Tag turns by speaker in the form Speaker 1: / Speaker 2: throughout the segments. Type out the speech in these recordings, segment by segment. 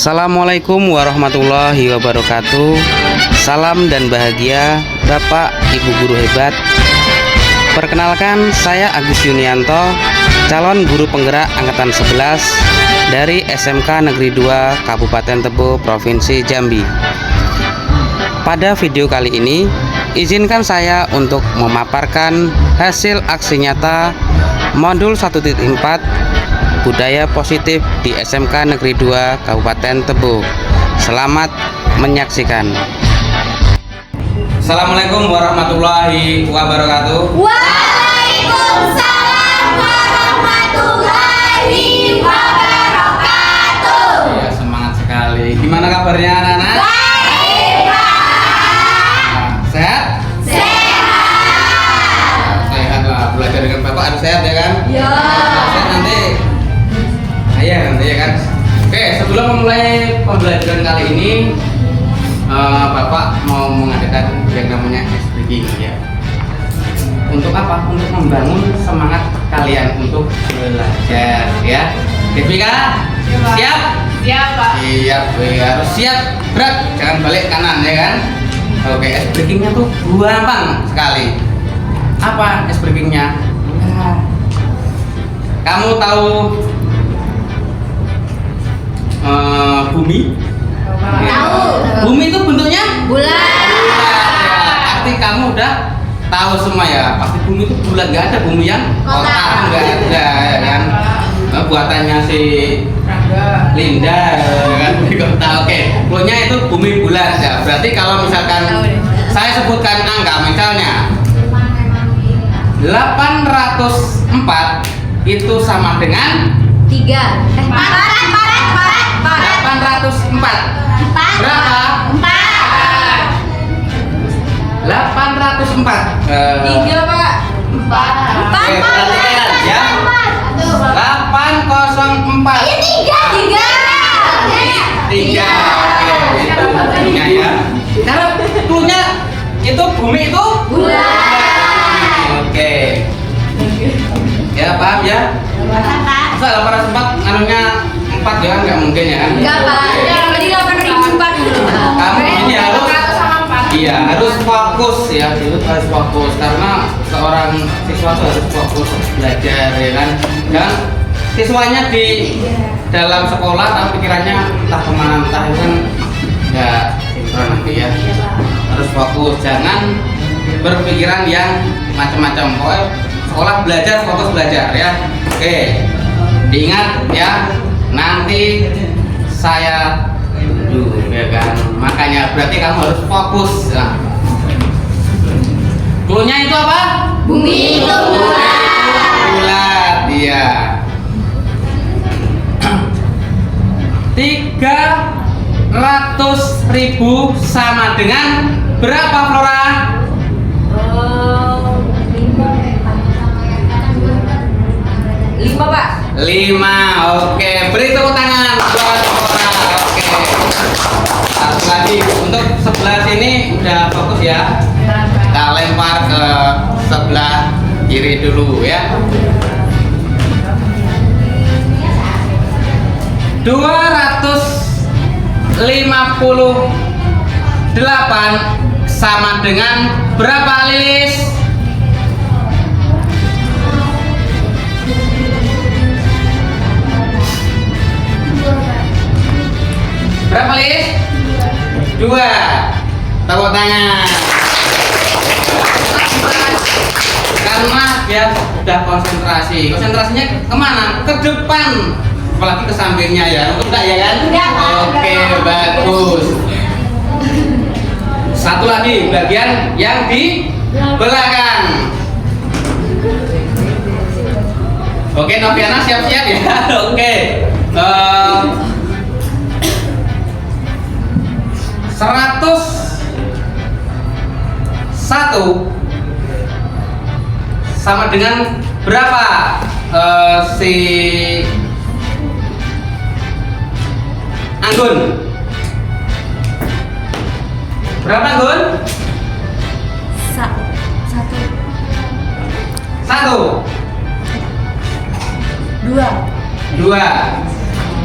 Speaker 1: Assalamualaikum warahmatullahi wabarakatuh. Salam dan bahagia Bapak Ibu guru hebat. Perkenalkan, saya Agus Yunianto, calon guru penggerak angkatan 11 dari SMK Negeri 2 Kabupaten Tebo, Provinsi Jambi. Pada video kali ini, izinkan saya untuk memaparkan hasil aksi nyata modul 1.4 Budaya Positif di SMK Negeri 2 Kabupaten Tebo. Selamat menyaksikan. Assalamualaikum warahmatullahi wabarakatuh.
Speaker 2: Waalaikumsalam warahmatullahi wabarakatuh.
Speaker 1: Ya, semangat sekali. Gimana kabarnya anak-anak?
Speaker 2: Baik, Pak.
Speaker 1: Sehat?
Speaker 2: Sehat.
Speaker 1: Sehat lah. Belajar dengan Bapak harus sehat ya kan?
Speaker 2: Ya.
Speaker 1: Sehat nanti. Nanti ya kan. Oke, sebelum memulai pembelajaran kali ini, Bapak mau mengadakan yang namanya ice breaking ya. Untuk apa? Untuk membangun semangat kalian untuk belajar ya. Devika, siap?
Speaker 2: Siap, Pak.
Speaker 1: Siap, harus siap. Berat, jangan balik kanan ya kan. Oke, ice breakingnya tuh gampang sekali. Apa ice breakingnya? Kamu tahu bumi?
Speaker 2: Tahu.
Speaker 1: Bumi itu bentuknya
Speaker 2: Bulan.
Speaker 1: ya, pasti kamu udah tahu semua ya. Pasti bumi itu bulat, nggak ada bumi yang kotak, nggak ada ya kan. Nah, buatannya si Linda ya kan. Oke, pokoknya itu bumi bulat ya. Berarti kalau misalkan saya sebutkan angka, misalnya 804 itu sama dengan
Speaker 2: 3.
Speaker 1: 804. Berapa? 804.
Speaker 2: 3, Pak. 4.
Speaker 1: Oke, perhatikan ya. 804. Tiga. Oke, itu bumbunya ya. Kalau cluenya itu bumi itu
Speaker 2: Bulan.
Speaker 1: Oke. Ya, paham ya? Masa 804 anunya 4 ya kan nggak mungkin ya kan?
Speaker 2: Enggak, Pak.
Speaker 1: Oke.
Speaker 2: Berarti 8.004 dulu.
Speaker 1: Kamu ini harus harus fokus ya, itu harus fokus karena seorang siswa tuh harus fokus belajar ya kan. Dan siswanya di dalam sekolah tapi pikirannya entah kemana entah itu kan nggak sinkron nanti ya. Harus fokus, jangan berpikiran yang macam-macam. Pokoknya sekolah belajar, fokus belajar ya. Oke, diingat ya, nanti saya tunjuk ya kan. Makanya berarti kamu harus fokus. Nah, cluenya itu apa?
Speaker 2: Bumi itu
Speaker 1: Bulat, iya. 300.000 sama dengan berapa, Flora?
Speaker 2: 5, Pak.
Speaker 1: 5. Oke, beri tepuk tangan buat Flora. Oke. Satu lagi untuk sebelah sini udah fokus ya. Kita lempar ke sebelah kiri dulu ya. 258 sama dengan berapa, Lilis? Berapa, Lilis? 2. Tepuk tangan. Karena dia sudah konsentrasi. Konsentrasinya kemana? Ke depan, apalagi ke sampingnya ya. Enggak ya kan?
Speaker 2: Enggak, Pak.
Speaker 1: Oke, bagus. Satu lagi bagian yang di belakang. Oke, Noviana siap-siap ya. Oke. 101 sama dengan berapa? Si Anggun. Berapa, Anggun?
Speaker 2: 1. 2.
Speaker 1: 2.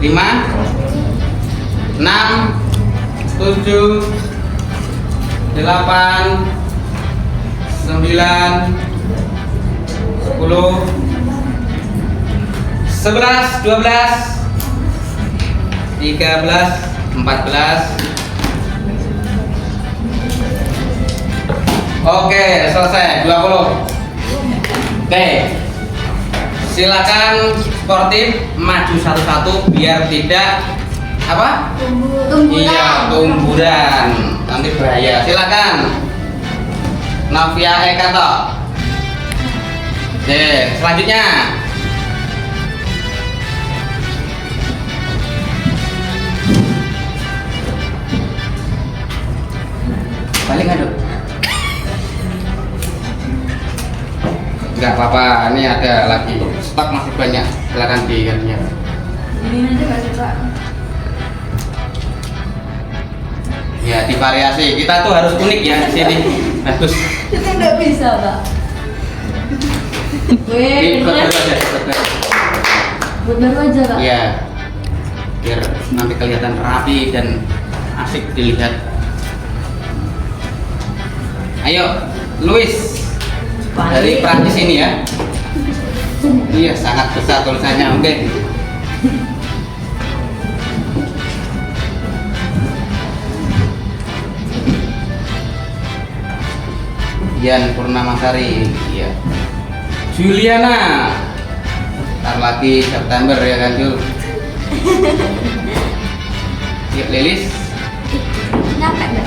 Speaker 1: 5, 6, 7, 8, 9, 10, 11, 12, 13, 14. Oke, selesai 20. Oke. Silakan sportif maju satu-satu biar tidak apa? Iya, tumburan. Nanti bahaya. Silakan. Novia Ekato. Oke, selanjutnya. Balik ngaduk. Enggak apa-apa, ini ada lagi stok masih banyak, silakan digantinya.
Speaker 2: Ini aja nggak sih Pak?
Speaker 1: Ya divariasi, kita tuh harus unik ya di sini. Bagus.
Speaker 2: Itu nggak bisa Pak.
Speaker 1: Ini
Speaker 2: Weh,
Speaker 1: baru aja,
Speaker 2: baru aja Pak.
Speaker 1: ya, biar nanti kelihatan rapi dan asik dilihat. Ayo, Luis dari Prancis ini ya. Iya, sangat besar tulisannya. Oke. Dian Purnamasari, iya. Juliana, ntar lagi September ya kan Jul. Yuk Lilis,
Speaker 2: Nyampe nggak?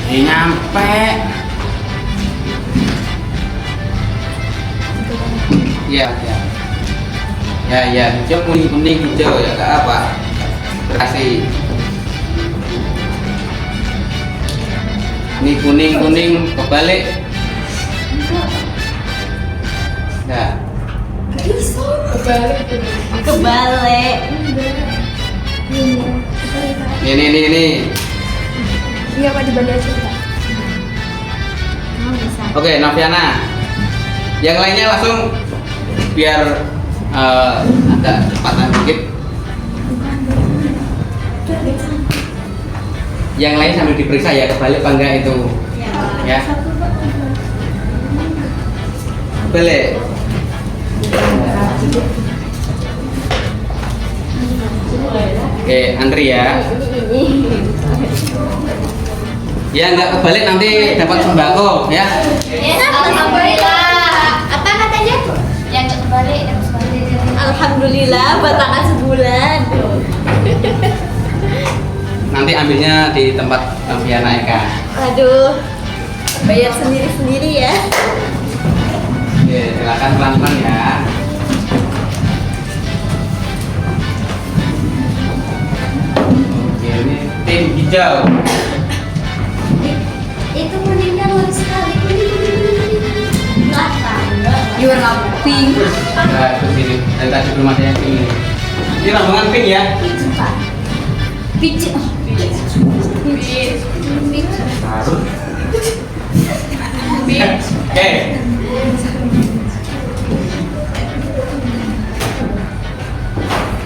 Speaker 1: nyampe. Ya, ya, hijau kuning hijau ya kak apa? Kasih. Ini kuning kebalik. Nah,
Speaker 2: Kebalik.
Speaker 1: ini.
Speaker 2: Iya Pak, dibalik aja Pak. Bisa.
Speaker 1: Oke, Noviana. Yang lainnya langsung biar agak cepatan dikit. Yang lain sambil diperiksa ya kebalik apa enggak itu. Ya. Balik. Oke, antri ya. Ya nggak kebalik nanti dapat sembako ya.
Speaker 2: Alhamdulillah. Apa katanya? Yang nggak kebalik, yang kebalik. Alhamdulillah, batangan sebulan.
Speaker 1: Nanti ambilnya di tempat Noviana Eka.
Speaker 2: Aduh, bayar sendiri-sendiri ya.
Speaker 1: Oke, silakan pelan-pelan ya. Oke, ini tim hijau.
Speaker 2: Itu kuningnya luas sekali. You warna pink.
Speaker 1: Nah, itu sini. Dari tadi belum ada yang ini. Ini rombongan pink ya.
Speaker 2: Peach Pak. Peach.
Speaker 1: Oke.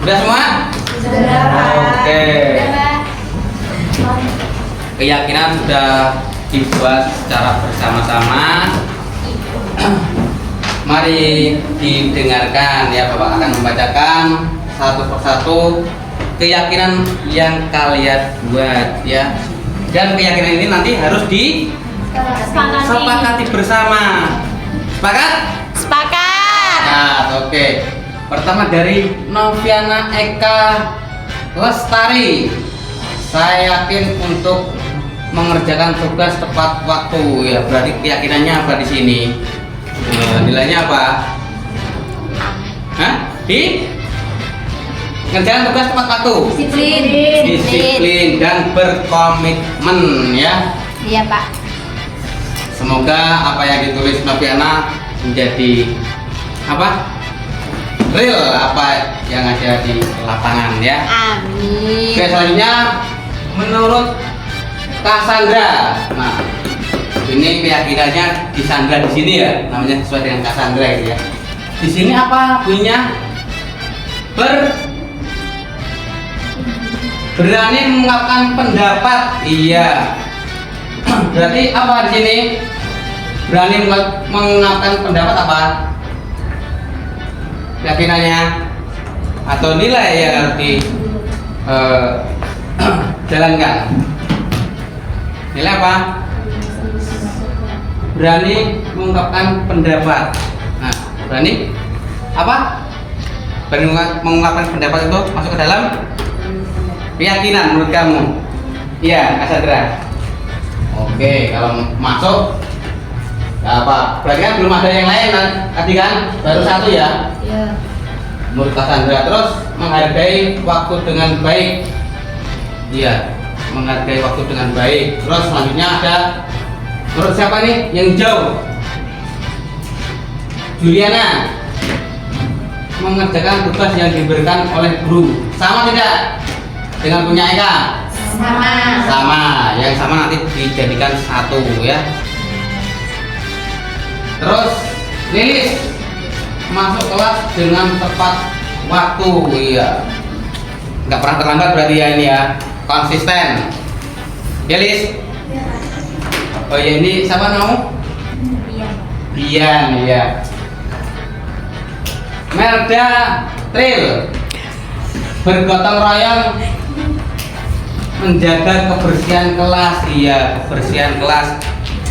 Speaker 1: Udah semua? Oke. Keyakinan sudah dibuat secara bersama-sama. Mari didengarkan ya, Bapak akan membacakan satu persatu keyakinan yang kalian buat ya. Dan keyakinan ini nanti harus disepakati bersama. Sepakat?
Speaker 2: Sepakat.
Speaker 1: Nah, oke. Pertama dari Noviana Eka Lestari. Saya yakin untuk mengerjakan tugas tepat waktu ya. Berarti keyakinannya apa di sini? Nilainya apa? Hah? Di ngerjakan tugas tepat waktu. Disiplin dan berkomitmen ya.
Speaker 2: Iya Pak.
Speaker 1: Semoga apa yang ditulis Noviana menjadi apa? Real apa yang ada di lapangan ya.
Speaker 2: Amin.
Speaker 1: Oke, selanjutnya menurut Cassandra. Nah, ini keyakinannya disandra di sini ya, namanya sesuai dengan Cassandra gitu ya. Di sini apa bunyinya? Berani mengungkapkan pendapat. Iya. Berarti apa di sini? Berani mengungkapkan pendapat apa? Keyakinannya atau nilai yang harus dijalankan. Nilai apa? Berani mengungkapkan pendapat. Nah, berani apa? Berani mengungkapkan pendapat itu masuk ke dalam keyakinan menurut kamu? Iya, Cassandra. Oke, kalau masuk ya apa? Berarti kan belum ada yang lain kan? Tadi kan baru satu ya.
Speaker 2: Iya.
Speaker 1: Menurut Cassandra. Terus menghargai waktu dengan baik. Iya, menghargai waktu dengan baik. Terus selanjutnya ada menurut siapa nih? Yang jauh. Juliana. Mengerjakan tugas yang diberikan oleh guru. Sama tidak dengan punya Eka?
Speaker 2: Sama.
Speaker 1: Sama. Yang sama nanti dijadikan satu ya. Terus Lilis masuk kelas dengan tepat waktu. Iya, nggak pernah terlambat berarti ya, ini ya, konsisten. Ya, Lis. Oh ya, ini siapa kamu? Bian, ya. Melda Tril bergotong royong menjaga kebersihan kelas. Iya, kebersihan kelas.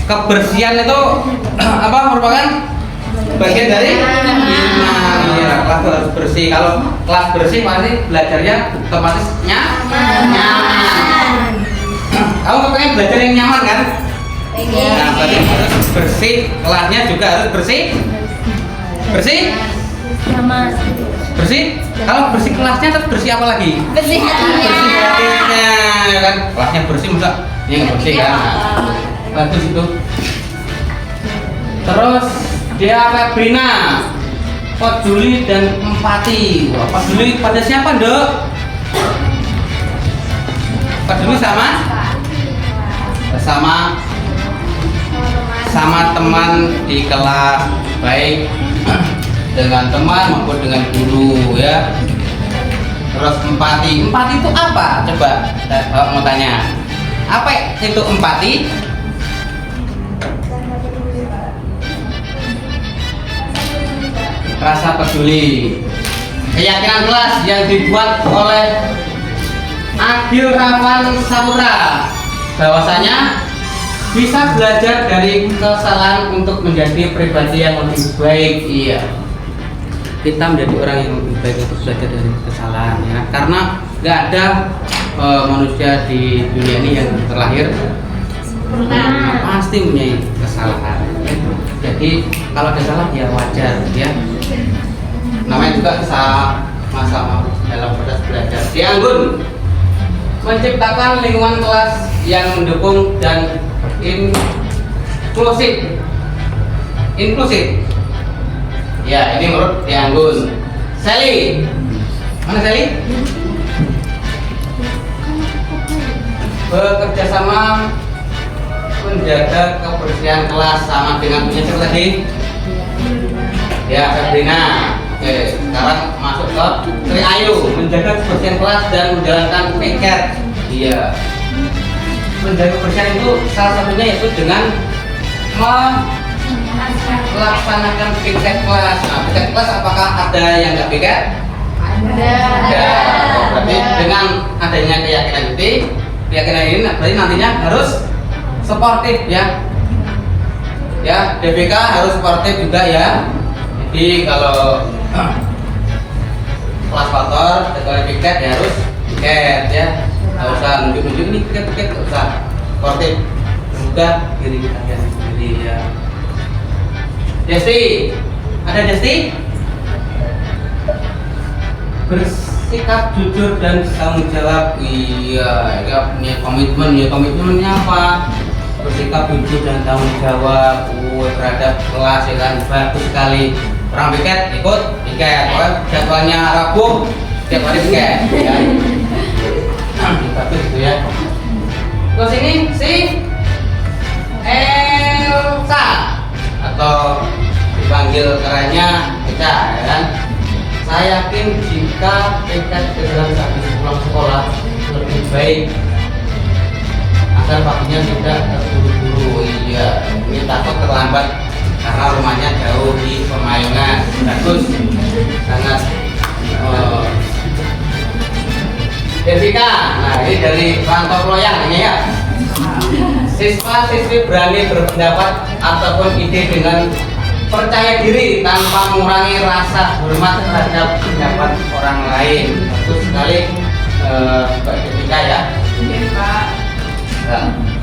Speaker 1: Kebersihan itu apa merupakan bagian dari iya, kelas harus bersih. Kalau kelas bersih pasti belajarnya otomatis nyaman. Kamu kepengen belajar yang nyaman kan? Nah, berarti harus bersih, kelasnya juga harus bersih. Bersih? Bersih? Kalau bersih kelasnya terus bersih apa lagi?
Speaker 2: Bersih hatinya.
Speaker 1: Bersih hatinya, ya kan? Kelasnya bersih masa ini nggak bersih kan? Bagus itu. Terus dia Febrina, peduli dan empati. Wah, peduli pada siapa, Dok? Peduli sama teman di kelas, baik dengan teman maupun dengan guru ya. Terus empati itu apa? Coba mau tanya, apa itu empati? Rasa peduli, keyakinan kelas yang dibuat oleh Agil Ravan Saputra bahwasanya bisa belajar dari kesalahan untuk menjadi pribadi yang lebih baik. Iya, kita menjadi orang yang lebih baik untuk belajar dari kesalahan ya, karena nggak ada manusia di dunia ini yang terlahir pasti punya kesalahan ya. Jadi kalau ada salah ya wajar ya, namanya juga sama-sama dalam proses belajar. Dianggun menciptakan lingkungan kelas yang mendukung dan inklusif. Ya, ini menurut Dianggun. Sally, mana Sally? Bekerja sama menjaga kebersihan kelas sama dengan punya siapa tadi? Ya, Febrina. Oke, sekarang masuk ke Tri Ayu, menjaga kebersihan kelas dan menjalankan piket. Iya, menjaga kebersihan itu salah satunya yaitu dengan melaksanakan piket kelas. Nah, piket kelas apakah ada yang nggak piket? Ada. Berarti dengan adanya keyakinan ini berarti nantinya harus sportif ya. Ya, DBK harus sportif juga ya. Jadi kalau kelas motor setelah piket ya harus piket ya, nggak usah nunjuk-nunjuk ini piket nggak usah, sportif semoga diri kita sendiri ya. Desti, ada Desti? Bersikap jujur dan tanggung jawab. Iya, ya punya komitmen. Ya komitmennya apa? Bersikap jujur dan tanggung jawab terhadap kelas ya kan, bagus sekali. Orang piket ikut piket, jadwalnya Rabu setiap hari piket ya. Bagus itu ya. Terus ini si Elsa atau dipanggil kerennya Eca ya kan. Saya yakin jika piket segera habis pulang sekolah lebih baik agar paginya tidak terburu-buru. Iya, ini takut terlambat karena rumahnya jauh di Pemayungan. Bagus, sangat Jessica. Nah, ini dari Rantau Loyang ini ya. Siswa-siswi berani berpendapat ataupun ide dengan percaya diri tanpa mengurangi rasa hormat terhadap pendapat orang lain. Bagus sekali Mbak Jessica ya.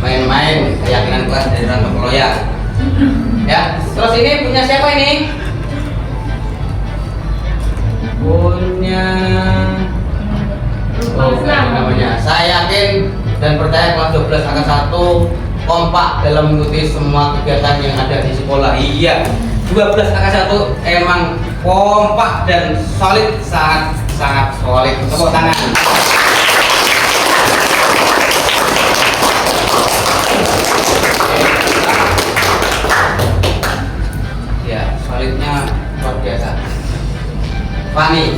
Speaker 1: Main-main keyakinan kelas dari Rantau Loyang. Ya, terus ini punya siapa ini? Punya namanya. Saya yakin dan percaya kelas 12 angka 1 kompak dalam mengikuti semua kegiatan yang ada di sekolah. Iya, 12 angka 1 emang kompak dan solid, sangat solid. Tepuk tangan. Solidnya luar biasa. Fani,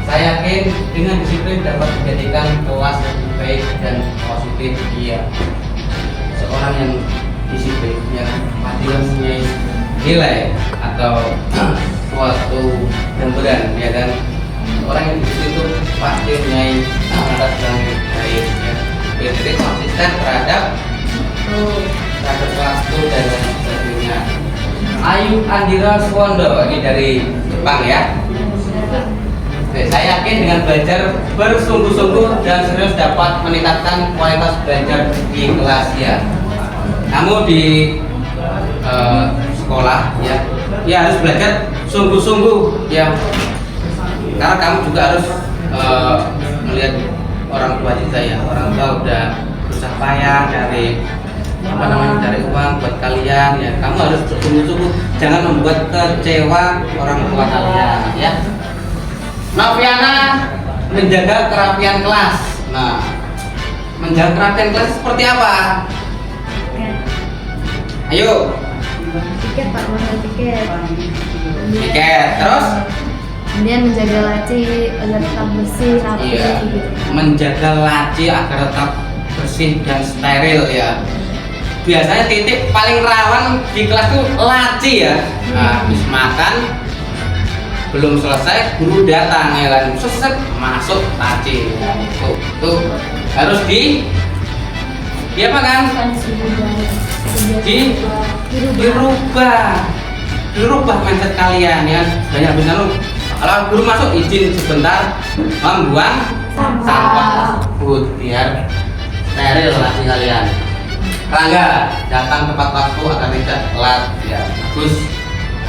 Speaker 1: saya yakin dengan disiplin dapat menjadikan kelas lebih baik dan positif. Iya, seorang yang disiplin yang pasti mempunyai nilai atau suatu gambaran, ya kan. Orang yang disiplin itu pasti mempunyai atas yang baik, ya. Jadi konsisten terhadap kelas itu dan lain sebagainya. Ayu Andira Suwondo, ini dari Jepang ya. Oke, saya yakin dengan belajar bersungguh-sungguh dan serius dapat meningkatkan kualitas belajar di kelas ya. Kamu di sekolah ya harus belajar sungguh-sungguh ya. Karena kamu juga harus melihat orang tua kita ya. Orang tua udah berusaha payah dari cari uang buat kalian ya. Kamu harus bersungguh-sungguh, jangan membuat kecewa orang tua kalian ya. Noviana menjaga kerapian kelas. Nah, menjaga kerapian kelas seperti apa? Ayo.
Speaker 2: Tiket Pak, mahal tiket.
Speaker 1: Tiket. Terus?
Speaker 2: Kemudian menjaga laci agar tetap bersih, rapi.
Speaker 1: Iya.
Speaker 2: Gitu.
Speaker 1: Menjaga laci agar tetap bersih dan steril ya. Biasanya titik paling rawan di kelas tuh laci ya. Nah, habis makan belum selesai guru datang ya kan, selesai masuk laci. Tuh harus apa kan? dirubah mindset kalian ya. Banyak bisa lu kalau guru masuk izin sebentar membuang sampah tersebut biar steril laci kalian. Rangga datang tepat waktu agar tidak telat ya. Bagus.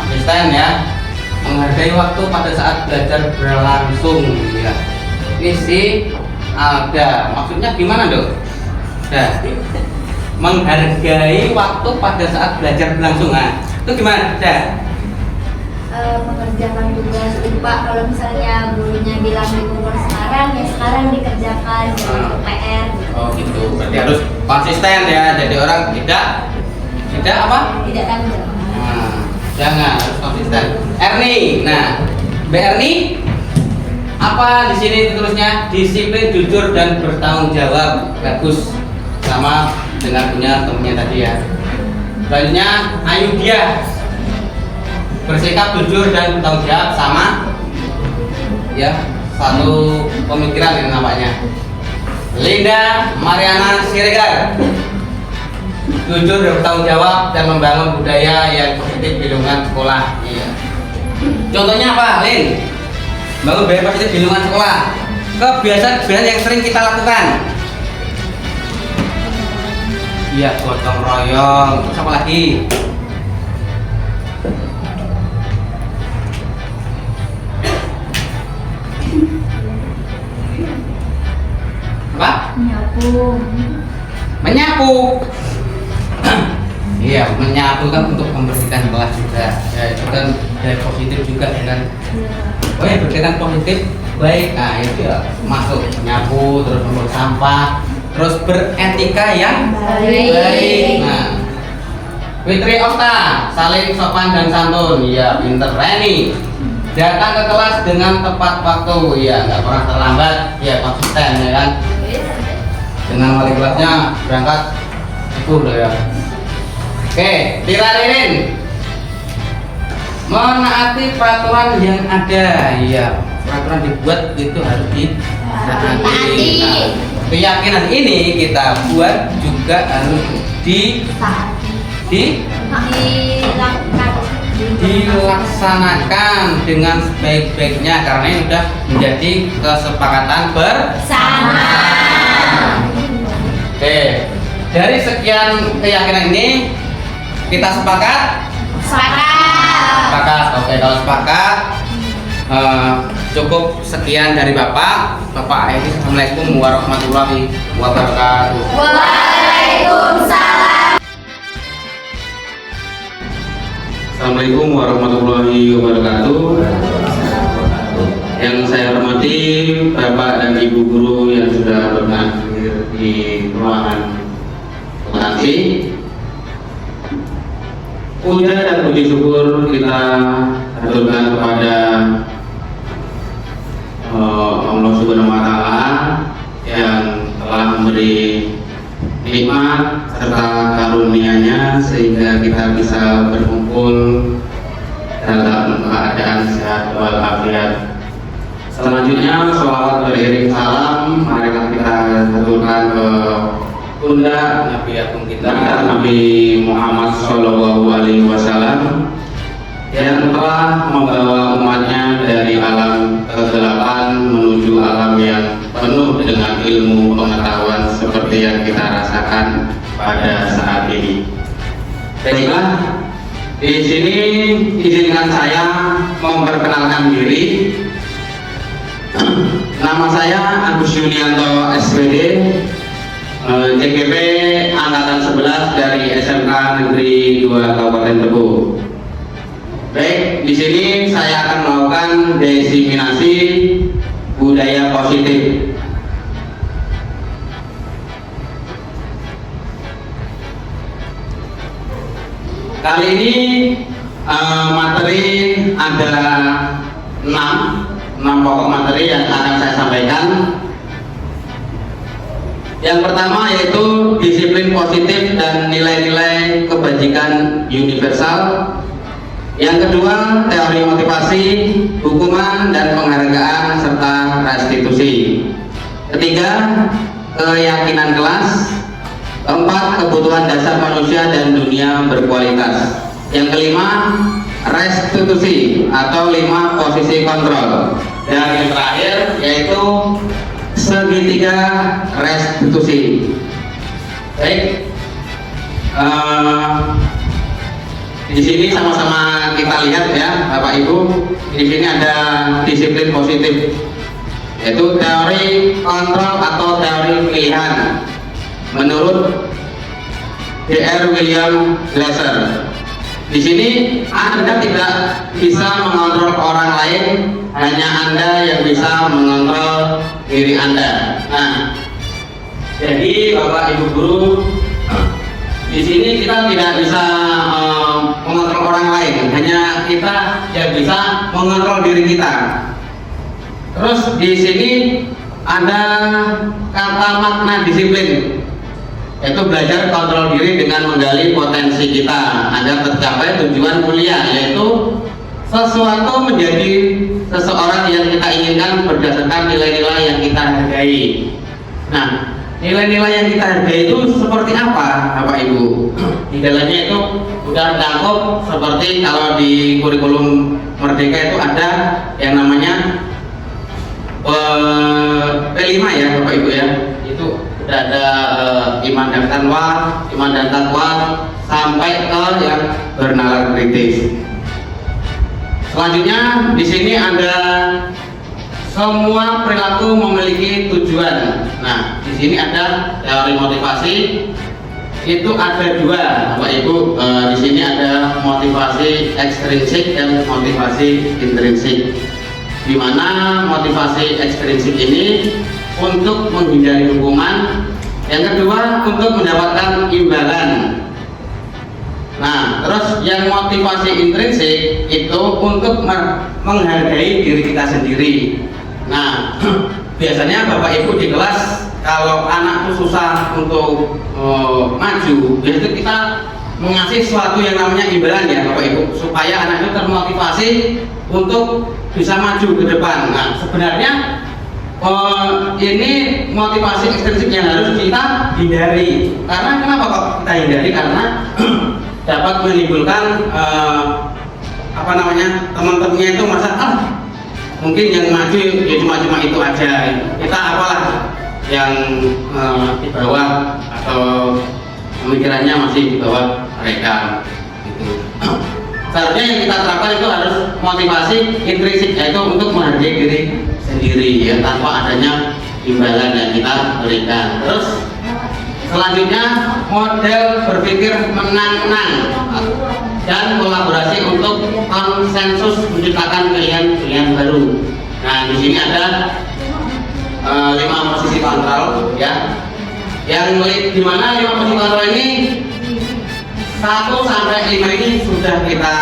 Speaker 1: Asisten ya, menghargai waktu pada saat belajar berlangsung ya. Ini sih ada maksudnya gimana dok? Nah, menghargai waktu pada saat belajar berlangsung. Nah, itu gimana?
Speaker 2: Mengerjakan tugas lupa, kalau misalnya gurunya bilang dikumpul sekarang ya sekarang dikerjakan, jangan PR gitu.
Speaker 1: Oh gitu, berarti harus konsisten ya. Jadi orang tidak apa?
Speaker 2: Tidak tanggung.
Speaker 1: Nah, jangan, harus konsisten. Erni, nah, Mbak Erni, apa di sini tulisnya? Disiplin, jujur dan bertanggung jawab. Bagus, sama dengan punya temennya tadi ya. Selanjutnya Ayu Dia, bersikap jujur dan bertanggung jawab, sama ya, satu pemikiran yang namanya. Linda Mariana Siregar, jujur dan bertanggung jawab dan membangun budaya yang positif di lingkungan sekolah. Iya. Contohnya apa, Lin? Bangun budaya positif di lingkungan sekolah. Kebiasaan-kebiasaan yang sering kita lakukan. Iya, gotong royong. Terus apa lagi? Apa? Menyapu. Iya, menyapu kan untuk membersihkan kelas juga. Ya, itu kan dari positif juga ya kan. Oh ya, berkaitan positif baik. Nah, itu ya masuk menyapu, terus membuang sampah, terus beretika yang baik. Nah, Fitri Okta, saling sopan dan santun. Iya, pinter. Reni, datang ke kelas dengan tepat waktu. Iya, nggak pernah terlambat. Iya, konsisten ya kan. Dengan wali kelasnya berangkat itu udah ya. Oke, Tira Ririn, menaati peraturan yang ada. Iya, peraturan dibuat itu harus ditaati. Nah, keyakinan ini kita buat juga harus dilaksanakan dengan sebaik-baiknya karena ini sudah menjadi kesepakatan bersama. Oke, dari sekian keyakinan ini kita sepakat? Sepakat. Oke, kalau sepakat cukup sekian dari Bapak. Bapak ini, Assalamualaikum warahmatullahi wabarakatuh.
Speaker 2: Waalaikumsalam.
Speaker 3: Assalamualaikum warahmatullahi wabarakatuh. Yang saya hormati Bapak dan Ibu guru yang sudah berhadir di ruangan toleransi. Puja dan puji syukur kita haturkan kepada Allah Subhanahu sehingga kita bisa berkumpul dalam keadaan sehat walafiat. Selanjutnya sholawat beriring salam, marilah kita haturkan ke pundak
Speaker 1: Nabi Agung kita
Speaker 3: Nabi Muhammad Shallallahu Alaihi Wasallam yang telah membawa umatnya dari alam kegelapan menuju alam yang penuh dengan ilmu pengetahuan seperti yang kita rasakan pada saat ini. Baiklah, di sini izinkan saya memperkenalkan diri. Nama saya Agus Yunianto SPD, JGP Angkatan 11 dari SMK Negeri 2 Kabupaten Tebo. Baik, di sini saya akan melakukan diseminasi budaya positif. Kali ini materi ada 6 pokok materi yang akan saya sampaikan. Yang pertama yaitu disiplin positif dan nilai-nilai kebajikan universal. Yang kedua, teori motivasi, hukuman dan penghargaan serta restitusi. Ketiga, keyakinan kelas. Keempat, kebutuhan dasar manusia dan dunia berkualitas. Yang kelima, restitusi atau 5 posisi kontrol. Dan yang terakhir yaitu segitiga restitusi. Baik, di sini sama-sama kita lihat ya, Bapak Ibu. Di sini ada disiplin positif, yaitu teori kontrol atau teori pilihan menurut Dr. William Glasser. Di sini Anda tidak bisa mengontrol orang lain, hanya Anda yang bisa mengontrol diri Anda. Nah, jadi Bapak Ibu guru, di sini kita tidak bisa mengontrol orang lain, hanya kita yang bisa mengontrol diri kita. Terus di sini ada kata makna disiplin, yaitu belajar kontrol diri dengan menggali potensi kita agar tercapai tujuan kuliah, yaitu sesuatu menjadi seseorang yang kita inginkan berdasarkan nilai-nilai yang kita hargai. Nah, nilai-nilai yang kita hargai itu seperti apa, Bapak Ibu? Di dalamnya itu sudah tercakup seperti kalau di kurikulum Merdeka itu ada yang namanya P5 ya, Bapak Ibu ya. Itu sudah ada iman dan takwa sampai ke yang bernalar kritis. Selanjutnya di sini ada semua perilaku memiliki tujuan. Nah, di sini ada teori motivasi. Itu ada 2, Bapak Ibu. Di sini ada motivasi ekstrinsik dan motivasi intrinsik. Di mana motivasi ekstrinsik ini untuk menghindari hukuman, yang kedua untuk mendapatkan imbalan. Nah, terus yang motivasi intrinsik itu untuk menghargai diri kita sendiri. Nah, biasanya Bapak Ibu di kelas kalau anak itu susah untuk maju, biasanya kita mengasih sesuatu yang namanya imbalan ya Bapak Ibu, supaya anak itu termotivasi untuk bisa maju ke depan. Nah, sebenarnya ini motivasi ekstrinsik yang harus kita hindari. Karena kenapa kok kita hindari? Karena dapat menimbulkan teman-temannya itu merasa mungkin yang maju ya cuma itu aja. Kita apalah yang di bawah atau pemikirannya masih di bawah mereka gitu. Seharusnya yang kita terapkan itu harus motivasi intrinsik, yaitu untuk menghargai diri sendiri ya, tanpa adanya imbalan yang kita berikan. Terus selanjutnya model berpikir menang-menang dan kolaborasi untuk konsensus menciptakan pilihan-pilihan baru. Nah, di sini ada 5 posisi kontrol ya. Yang di mana 5 posisi kontrol ini 1 sampai 5 ini sudah kita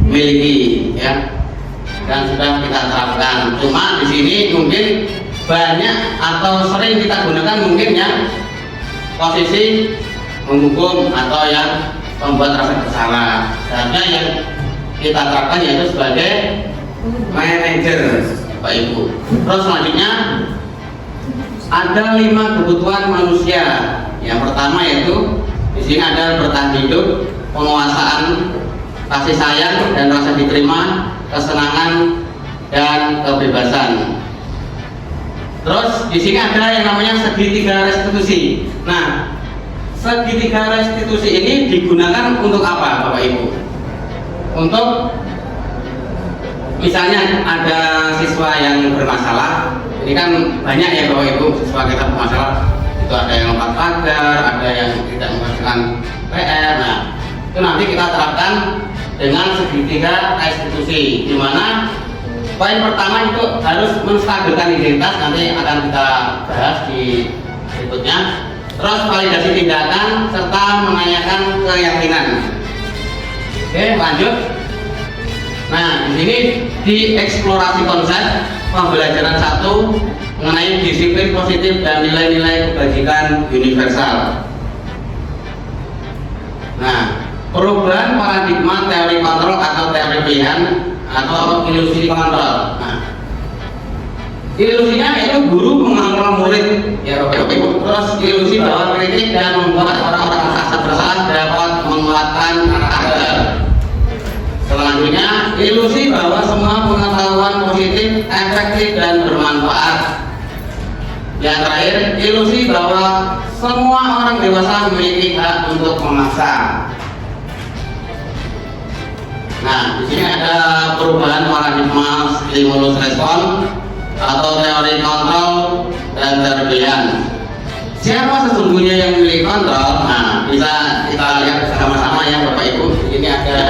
Speaker 3: miliki ya, dan sudah kita terapkan. Cuma di sini mungkin banyak atau sering kita gunakan mungkin yang posisi menghukum atau yang pembuat rasa bersalah. Seharusnya yang kita terapkan yaitu sebagai manajer, Bapak Ibu. Terus selanjutnya ada 5 kebutuhan manusia. Yang pertama yaitu di sini ada bertahan hidup, penguasaan, kasih sayang dan rasa diterima, kesenangan dan kebebasan. Terus di sini ada yang namanya segitiga restitusi. Nah, segitiga restitusi ini digunakan untuk apa, Bapak Ibu? Untuk misalnya ada siswa yang bermasalah, ini kan banyak ya Bapak Ibu siswa kita bermasalah. Itu ada yang lompat pagar, ada yang tidak mengerjakan PR. Nah, itu nanti kita terapkan dengan segitiga restitusi, di mana poin pertama itu harus menstabilkan identitas, nanti akan kita bahas di berikutnya. Terus validasi tindakan serta menanyakan keyakinan. Oke, lanjut. Nah, di sini di eksplorasi konsep pembelajaran 1 mengenai disiplin positif dan nilai-nilai kebajikan universal. Nah, perubahan paradigma teori kontrol atau teori pilihan atau ilusi kontrol. Nah, ilusinya itu guru mengontrol murid, ya Bapak Ibu. Terus ilusi bahwa kritik dan membuat orang-orang merasa bersalah dapat menguatkan karakter. Selanjutnya, ilusi bahwa semua pengetahuan positif, efektif dan bermanfaat. Yang terakhir, ilusi bahwa semua orang dewasa memiliki hak untuk memaksa. Nah, di sini ada perubahan paradigma stimulus respon atau teori kontrol dan terbelian. Siapa sesungguhnya yang memiliki kontrol? Nah, bisa kita lihat sama-sama ya Bapak Ibu. Ini ada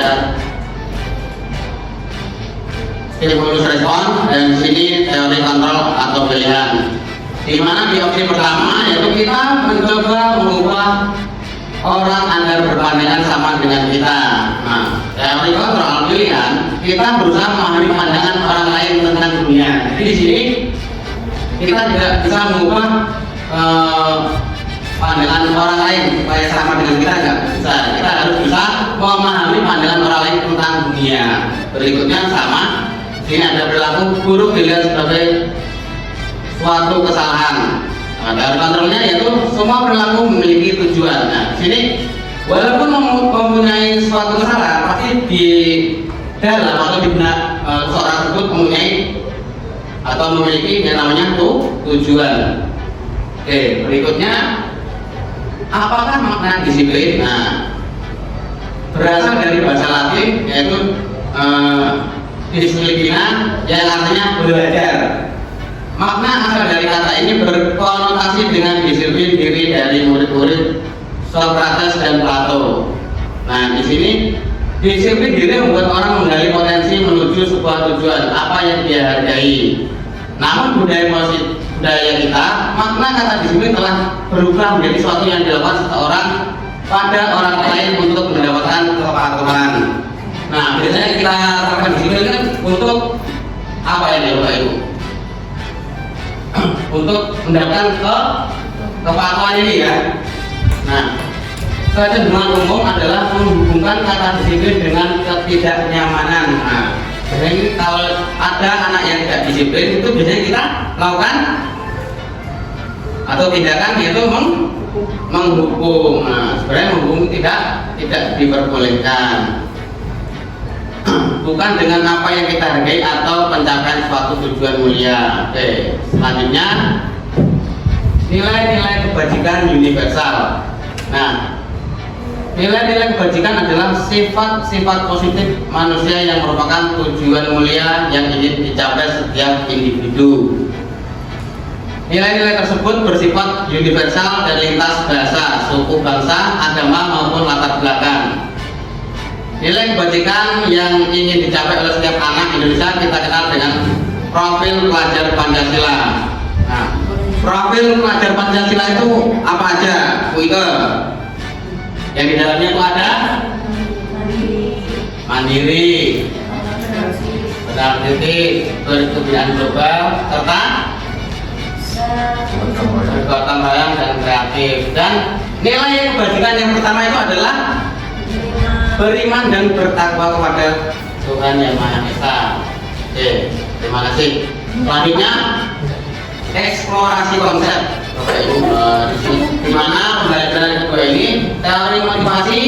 Speaker 3: stimulus respon dan di sini teori kontrol atau pilihan. Di mana di opsi pertama yaitu kita mencoba mengubah orang agar berpandangan sama dengan kita. Nah, teori kontrol pilihan, kita berusaha memahami pandangan orang lain tentang dunia. Jadi di sini kita tidak bisa mengubah pandangan orang lain supaya sama dengan kita, nggak bisa. Kita harus bisa memahami pandangan orang lain tentang dunia. Berikutnya sama, sini ada perilaku buruk dilihat sebagai suatu kesalahan. Nah, dari kontrolnya yaitu semua perilaku memiliki tujuan. Nah, sini walaupun mempunyai suatu kesalahan, pasti di dalam atau di benak seorang tersebut mempunyai atau memiliki yang namanya tujuan. Oke, berikutnya apakah makna disiplin? Nah, berasal dari bahasa Latin yaitu disiplina yang artinya belajar. Makna asal dari kata ini berkonotasi dengan disiplin diri dari murid-murid Socrates dan Plato. Nah, di sini disiplin diri membuat orang menggali potensi menuju sebuah tujuan apa yang dia hargai. Namun budaya kita, makna kata disiplin telah berubah menjadi sesuatu yang dilakukan seseorang pada orang lain untuk mendapatkan kepatuhan. Nah, biasanya kita terapkan disiplin kan untuk apa ya Bapak Ibu? Untuk mendapatkan kepatuhan ini ya. Nah, kecenderungan umum adalah menghubungkan kata disiplin dengan ketidaknyamanan. Nah, jadi kalau ada anak yang tidak disiplin itu biasanya kita lakukan atau tindakan yaitu menghukum. Nah, sebenarnya menghukum tidak diperbolehkan. Bukan dengan apa yang kita hargai atau pencapaian suatu tujuan mulia. Oke, selanjutnya nilai-nilai kebajikan universal. Nah, nilai-nilai kebajikan adalah sifat-sifat positif manusia yang merupakan tujuan mulia yang ingin dicapai setiap individu. Nilai-nilai tersebut bersifat universal dan lintas bahasa, suku, bangsa, agama maupun latar belakang. Nilai kebajikan yang ingin dicapai oleh setiap anak Indonesia kita kenal dengan profil pelajar Pancasila. Nah, profil pelajar Pancasila itu apa aja, Bu Ike? Yang di dalamnya itu ada mandiri, berarti berkebiasaan global, serta bergotong royong dan kreatif. Dan nilai kebajikan yang pertama itu adalah beriman dan bertakwa kepada Tuhan Yang Maha Esa. Oke, terima kasih. Selanjutnya eksplorasi konsep. Bapak Ibu, di mana pembelajaran kedua ini teori motivasi,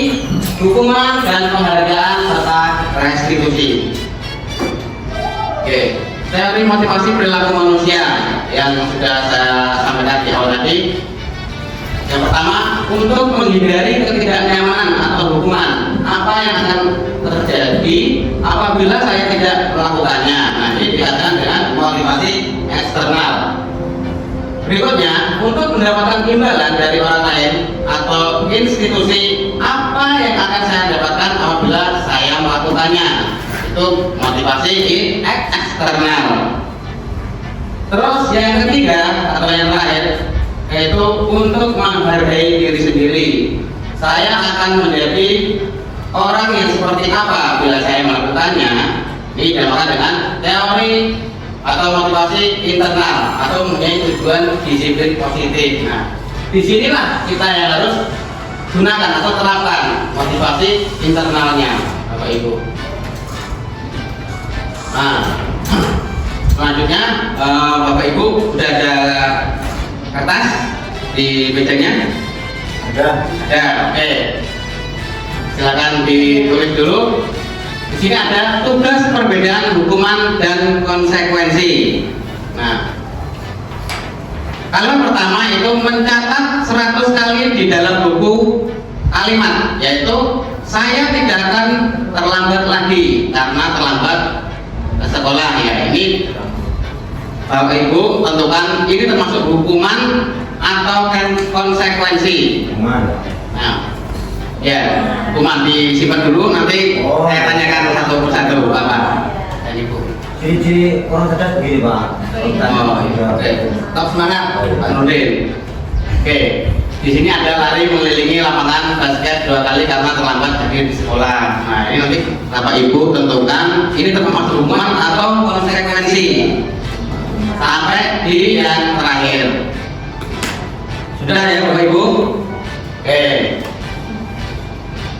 Speaker 3: dukungan dan penghargaan serta restitusi. Oke, teori motivasi perilaku manusia yang sudah saya sampaikan di awal tadi. Yang pertama, untuk menghindari ketidaknyamanan atau hukuman, apa yang akan terjadi apabila saya tidak melakukannya. Nah, ini dikatakan dengan motivasi eksternal. Berikutnya, untuk mendapatkan imbalan dari orang lain atau institusi, apa yang akan saya dapatkan apabila saya melakukannya. Itu motivasi eksternal. Terus yang ketiga atau yang terakhir, yaitu untuk menghargai diri sendiri. Saya akan menjadi orang yang seperti apa bila saya melakukannya. Ini dinamakan dengan teori atau motivasi internal atau mempunyai tujuan disiplin positif. Nah, disinilah kita yang harus gunakan atau terapkan motivasi internalnya, Bapak Ibu. Nah, selanjutnya Bapak Ibu sudah ada kertas di mejanya? Ada. Oke. Silakan ditulis dulu. Di sini ada tugas perbedaan hukuman dan konsekuensi. Nah, kalimat pertama itu mencatat 100 kali di dalam buku kalimat, yaitu saya tidak akan terlambat lagi karena terlambat ke sekolah. Ya, ini Bapak Ibu tentukan ini termasuk hukuman atau konsekuensi. Nah, ya, hukuman disimpan dulu, nanti saya tanyakan satu persatu Bapak dan Ibu.
Speaker 4: Ciri-ciri orang cerdas begini Pak.
Speaker 3: Oke, tetap semangat Pak Nurdin. Oke, di sini ada lari mengelilingi lapangan basket 2 kali karena terlambat hadir di sekolah. Nah, ini nanti Bapak Ibu tentukan ini termasuk hukuman atau konsekuensi sampai di yang terakhir. Sudah ya Bapak Ibu? Oke,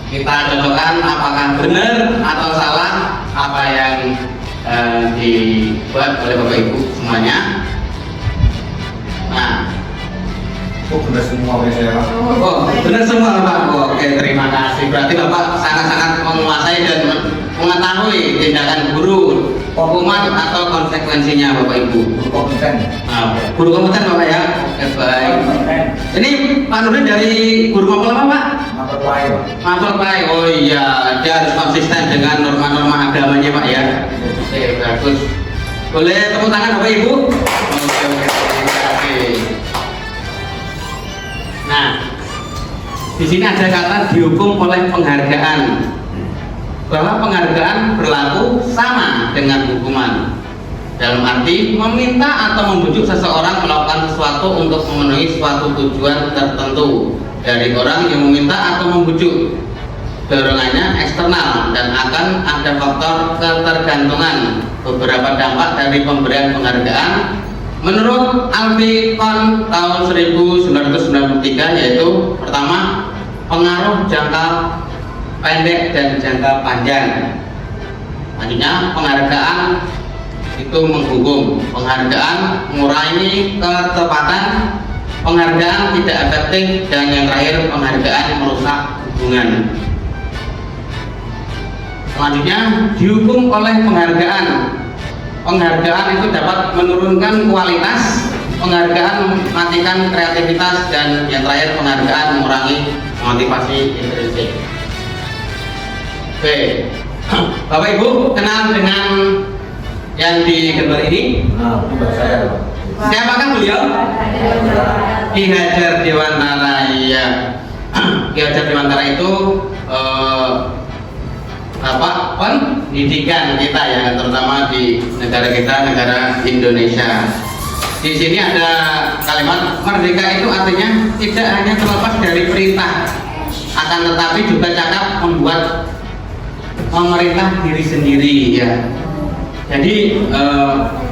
Speaker 3: kita tentukan apakah benar atau salah apa yang dibuat oleh Bapak Ibu semuanya. Nah,
Speaker 4: Benar semua saya Pak.
Speaker 3: oh benar semua Pak. Oh, oke, terima kasih. Berarti Bapak sangat-sangat menguasai dan mengetahui tindakan guru, hukuman atau konsekuensinya Bapak Ibu.
Speaker 4: Kompeten.
Speaker 3: Nah, guru kompeten Bapak ya. Oke, baik. Ini Pak Nurdin dari guru mapel apa Pak?
Speaker 4: Mapel lain.
Speaker 3: Mapel Pak. Oh iya, dia harus konsisten dengan norma-norma agamanya Pak ya. Oke, bagus. Boleh tepuk tangan Bapak Ibu? Oke, terima kasih. Nah, di sini ada kata dihukum oleh penghargaan, bahwa penghargaan berlaku sama dengan hukuman. Dalam arti meminta atau membujuk seseorang melakukan sesuatu untuk memenuhi suatu tujuan tertentu dari orang yang meminta atau membujuk. Dorongannya eksternal dan akan ada faktor ketergantungan. Beberapa dampak dari pemberian penghargaan menurut Alfie Kohn tahun 1993 yaitu pertama, pengaruh jangka pendek dan jangka panjang. Selanjutnya, penghargaan itu menghukum, penghargaan mengurangi ketepatan, penghargaan tidak efektif, dan yang terakhir penghargaan merusak hubungan. Selanjutnya, dihukum oleh penghargaan. Penghargaan itu dapat menurunkan kualitas, penghargaan mematikan kreativitas, dan yang terakhir penghargaan mengurangi motivasi intrinsik. Oke, Bapak Ibu kenal dengan yang di gambar ini?
Speaker 4: Nah, itu Mbak saya Pak.
Speaker 3: Siapakah beliau? Ki Hajar Dewantara. Iya, Ki Hajar Dewantara itu pendidikan kita ya, terutama di negara kita, negara Indonesia. Di sini ada kalimat merdeka itu artinya tidak hanya terlepas dari perintah, akan tetapi juga cakap membuat memerintah diri sendiri ya. Jadi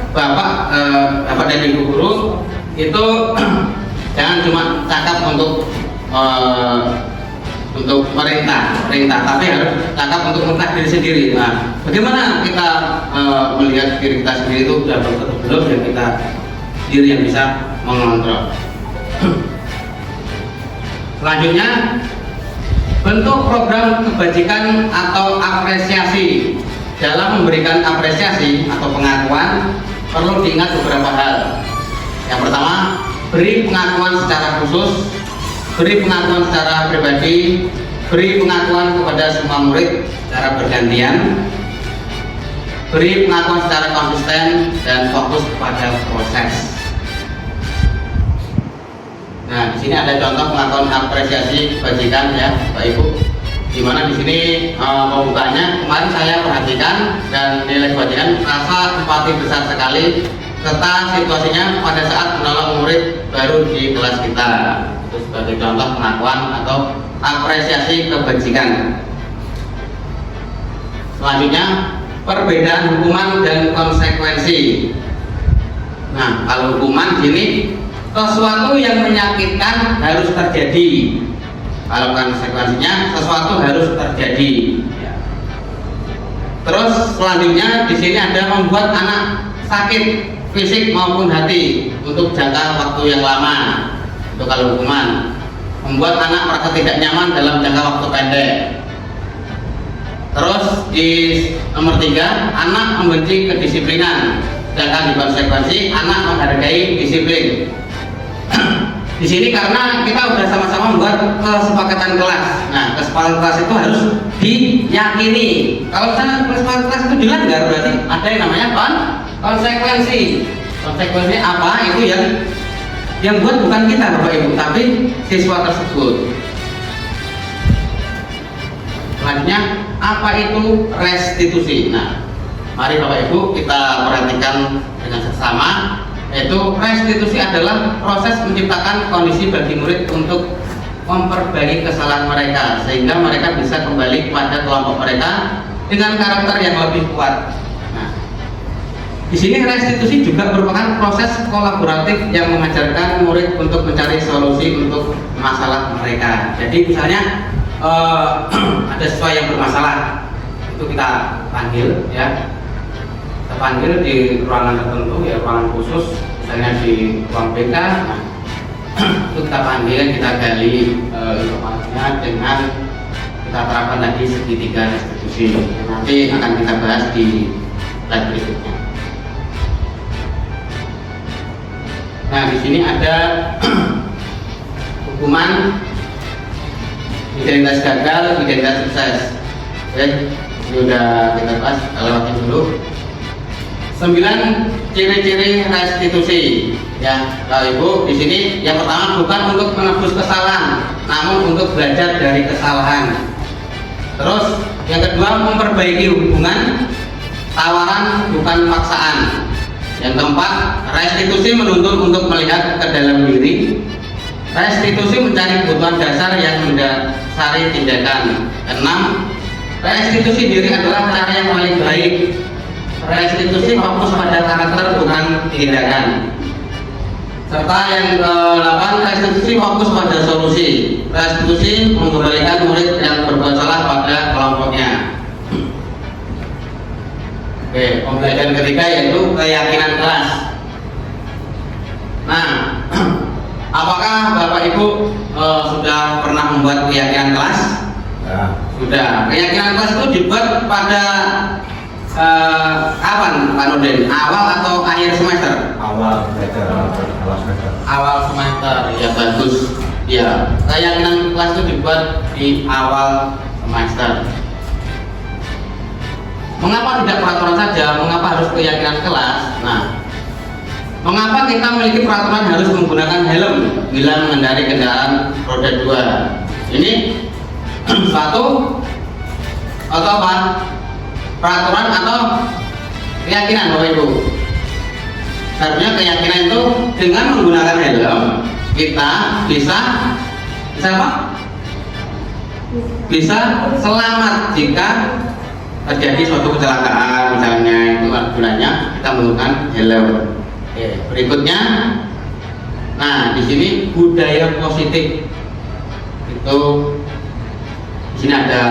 Speaker 3: Bapak dan Ibu guru itu jangan cuma cakap untuk untuk perintah, tapi harus cakap untuk merintah diri sendiri. Nah, bagaimana kita melihat diri kita sendiri itu sudah betul belum yang kita diri yang bisa mengontrol. Selanjutnya, bentuk program kebajikan atau apresiasi. Dalam memberikan apresiasi atau pengakuan perlu diingat beberapa hal. Yang pertama, beri pengakuan secara khusus, beri pengakuan secara pribadi, beri pengakuan kepada semua murid secara bergantian, beri pengakuan secara konsisten dan fokus pada proses. Nah, di sini ada contoh pengakuan apresiasi kebajikan ya, Bapak Ibu. Di mana di sini pembukaannya kemarin saya perhatikan dan nilai kebajikan rasa empati besar sekali serta situasinya pada saat menolong murid baru di kelas kita. Itu sebagai contoh pengakuan atau apresiasi kebajikan. Selanjutnya, perbedaan hukuman dan konsekuensi. Nah, kalau hukuman di sini sesuatu yang menyakitkan harus terjadi. Kalau konsekuensinya sesuatu harus terjadi. Terus selanjutnya di sini ada membuat anak sakit fisik maupun hati untuk jangka waktu yang lama. Itu kalau hukuman. Membuat anak merasa tidak nyaman dalam jangka waktu pendek. Terus di nomor 3, anak membenci kedisiplinan. Sedangkan di konsekuensi anak menghargai disiplin. Di sini karena kita sudah sama-sama membuat kesepakatan kelas. Nah, kesepakatan kelas itu harus diyakini. Kalau misalnya kesepakatan kelas itu dilanggar, berarti ada yang namanya konsekuensi. Konsekuensi apa? Itu yang buat bukan kita, Bapak Ibu, tapi siswa tersebut. Selanjutnya, apa itu restitusi? Nah, mari Bapak Ibu kita perhatikan dengan seksama. Yaitu restitusi adalah proses menciptakan kondisi bagi murid untuk memperbaiki kesalahan mereka sehingga mereka bisa kembali kepada kelompok mereka dengan karakter yang lebih kuat. Nah, di sini restitusi juga merupakan proses kolaboratif yang mengajarkan murid untuk mencari solusi untuk masalah mereka. Jadi misalnya ada siswa yang bermasalah, itu kita panggil ya. Kita panggil di ruangan tertentu ya, ruangan khusus, misalnya di ruang BK. Nah, itu kita panggil, kita gali informasinya dengan kita terapkan tadi segitiga restitusi. Nanti akan kita bahas di slide berikutnya. Nah, di sini ada hukuman, identitas gagal, identitas sukses. Oke, ini udah kita bahas, kita lewatin dulu. 9 ciri-ciri restitusi. Ya, Bapak Ibu, di sini yang pertama bukan untuk menebus kesalahan, namun untuk belajar dari kesalahan. Terus yang kedua memperbaiki hubungan, tawaran bukan paksaan. Yang keempat, restitusi menuntut untuk melihat ke dalam diri. Restitusi mencari kebutuhan dasar yang mendasari tindakan. 6, restitusi diri adalah cara yang paling baik. Restitusi fokus pada karakter bukan tindakan. Serta yang ke-8, restitusi fokus pada solusi. Restitusi mengembalikan murid yang berbuat salah pada kelompoknya. Oke, pembelajaran ketiga yaitu keyakinan kelas. Nah, apakah Bapak Ibu sudah pernah membuat keyakinan kelas?
Speaker 4: Ya.
Speaker 3: Sudah. Keyakinan kelas itu dibuat pada kapan Pak Nurdin? Awal atau akhir semester?
Speaker 4: Awal semester.
Speaker 3: Awal semester, ya bagus. Ya, keyakinan kelas itu dibuat di awal semester. Mengapa tidak peraturan saja? Mengapa harus keyakinan kelas? Nah, mengapa kita memiliki peraturan harus menggunakan helm bila mengendarai kendaraan roda 2? Ini satu atau apa? Peraturan atau keyakinan, Bapak Ibu? Seharusnya keyakinan itu dengan menggunakan helm kita bisa apa? Bisa selamat jika terjadi suatu kecelakaan, misalnya itu gunanya kita menggunakan helm. Oke, berikutnya, nah di sini budaya positif itu Sini ada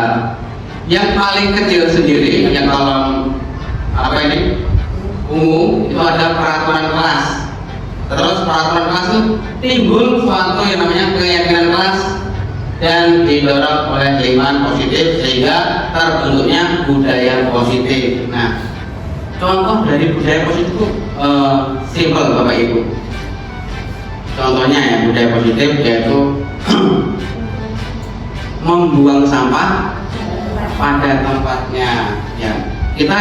Speaker 3: yang paling kecil sendiri, yang kolom apa ini ungu, itu ada peraturan kelas. Terus peraturan kelas itu timbul suatu yang namanya keyakinan kelas dan didorong oleh lingkungan positif sehingga terbentuknya budaya positif. Nah, contoh dari budaya positif itu simpel Bapak Ibu. Contohnya ya budaya positif yaitu membuang sampah pada tempatnya. Ya, kita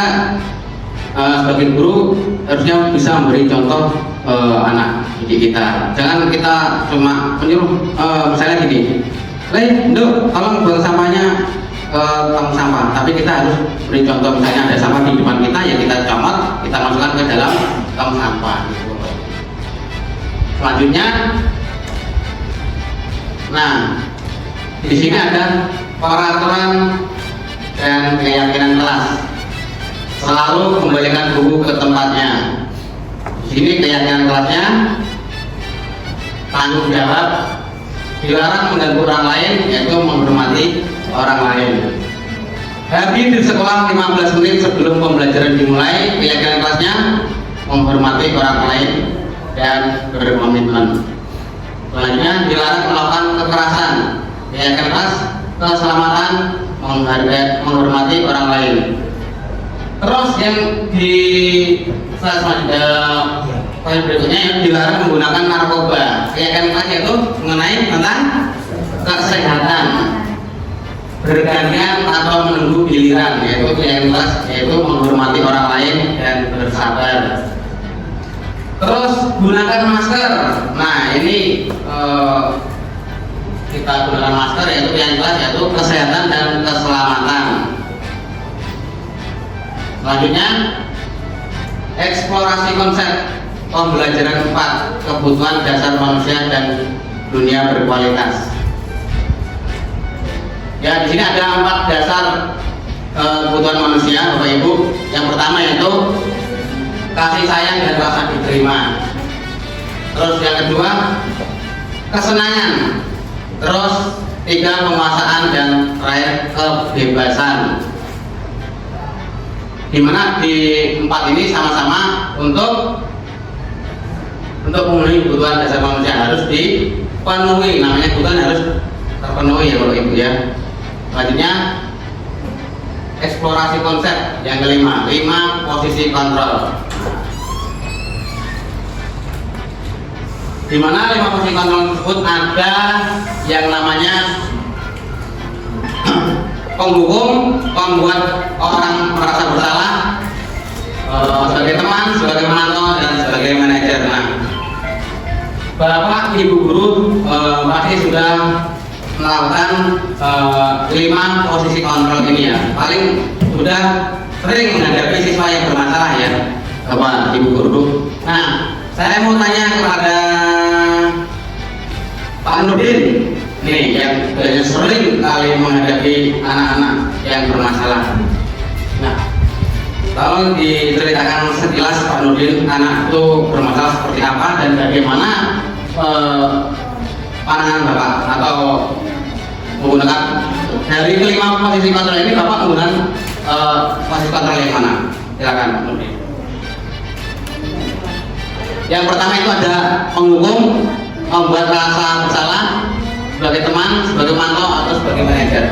Speaker 3: sebagai guru harusnya bisa memberi contoh anak didik kita. Jangan kita cuma menyuruh misalnya gini, Nduk, tolong buang sampahnya ke tong sampah. Tapi kita harus beri contoh, misalnya ada sampah di depan kita, ya kita comot, kita masukkan ke dalam tong sampah. Gitu. Selanjutnya, nah di sini ada peraturan dan keyakinan kelas. Selalu kembalikan buku ke tempatnya. Di sini keyakinan kelasnya, tanggung jawab, dilarang mengganggu orang lain, yaitu menghormati orang lain. Hadir di sekolah 15 menit sebelum pembelajaran dimulai. Keyakinan kelasnya menghormati orang lain dan berkomitmen. Selanjutnya dilarang melakukan kekerasan. Keyakinan kelas keselamatan, menghormati orang lain. Terus yang di slide selanjutnya poin berikutnya yang dilarang menggunakan narkoba. Keyakinan kelas itu mengenai tentang kesehatan, bergantian atau menunggu giliran, yaitu keyakinan kelas yaitu menghormati orang lain dan bersabar. Terus gunakan masker. Nah ini kita gunakan masker yaitu keyakinan kelas yaitu kesehatan dan keselamatan. Selanjutnya eksplorasi konsep pembelajaran 4 kebutuhan dasar manusia dan dunia berkualitas. Ya, di sini ada 4 dasar kebutuhan manusia, Bapak Ibu. Yang pertama yaitu kasih sayang dan rasa diterima. Terus yang kedua kesenangan. Terus 3 penguasaan dan terakhir kebebasan. Dimana di 4 ini sama-sama untuk memenuhi kebutuhan dasar manusia harus dipenuhi, namanya kebutuhan harus terpenuhi ya Bapak Ibu ya. Selanjutnya eksplorasi konsep yang kelima, 5 posisi kontrol. Di mana 5 posisi kontrol tersebut ada yang namanya penghukum, pembuat orang merasa bersalah, sebagai teman, sebagai mentor, dan sebagai manajer. Nah, Bapak Ibu guru pasti sudah melakukan 5 posisi kontrol ini ya. Paling sudah sering menghadapi siswa yang bermasalah ya, Bapak Ibu guru. Nah, saya mau tanya kepada Pak Nurdin nih yang sering kali menghadapi anak-anak yang bermasalah. Nah, tolong diceritakan sekilas Pak Nurdin, anak itu bermasalah seperti apa dan bagaimana pandangan Bapak atau menggunakan dari kelima posisi kontrol ini Bapak menggunakan posisi kontrol yang mana? Silakan Pak Nurdin. Yang pertama itu ada penghukum, membuat rasa bersalah, sebagai teman, sebagai mantu atau sebagai manajer.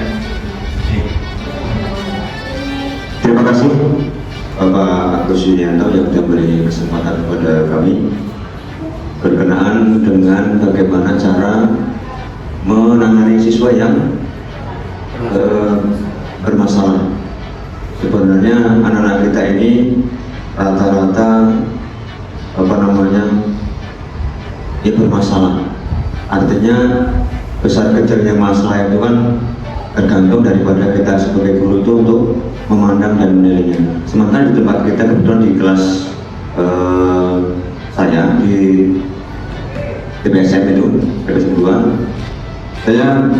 Speaker 5: Terima kasih Bapak Agus Yulianto yang sudah beri kesempatan kepada kami berkenaan dengan bagaimana cara menangani siswa yang bermasalah. Sebenarnya anak-anak kita ini rata-rata dia bermasalah. Artinya besar kecilnya masalah itu kan tergantung daripada kita sebagai guru itu untuk memandang dan menilainya. Sementara di tempat kita kebetulan di kelas saya di TPSM itu kelas 2, saya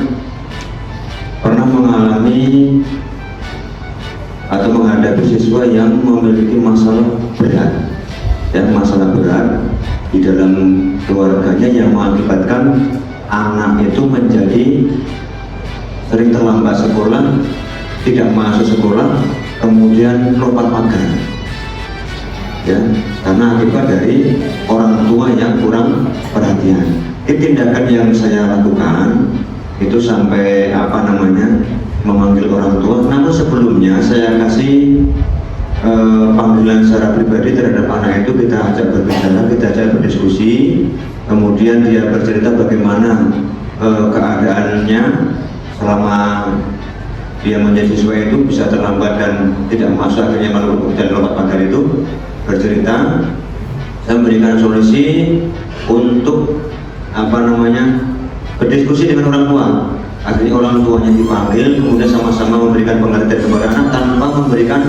Speaker 5: pernah mengalami atau menghadapi siswa yang memiliki masalah berat, masalah berat di dalam keluarganya yang mengakibatkan anak itu menjadi sering terlambat sekolah, tidak masuk sekolah, kemudian lompat pagar. Ya, karena akibat dari orang tua yang kurang perhatian. Tindakan yang saya lakukan itu sampai memanggil orang tua. Namun sebelumnya saya kasih panggilan secara pribadi terhadap anak itu, kita ajak berbicara, kita ajak berdiskusi, kemudian dia bercerita bagaimana keadaannya selama dia menjadi siswa itu bisa terlambat dan tidak masuk, akhirnya malu dan lompat pagar itu. Bercerita, saya memberikan solusi untuk berdiskusi dengan orang tua. Akhirnya orang tuanya dipanggil, kemudian sama-sama memberikan pengertian kepada anak tanpa memberikan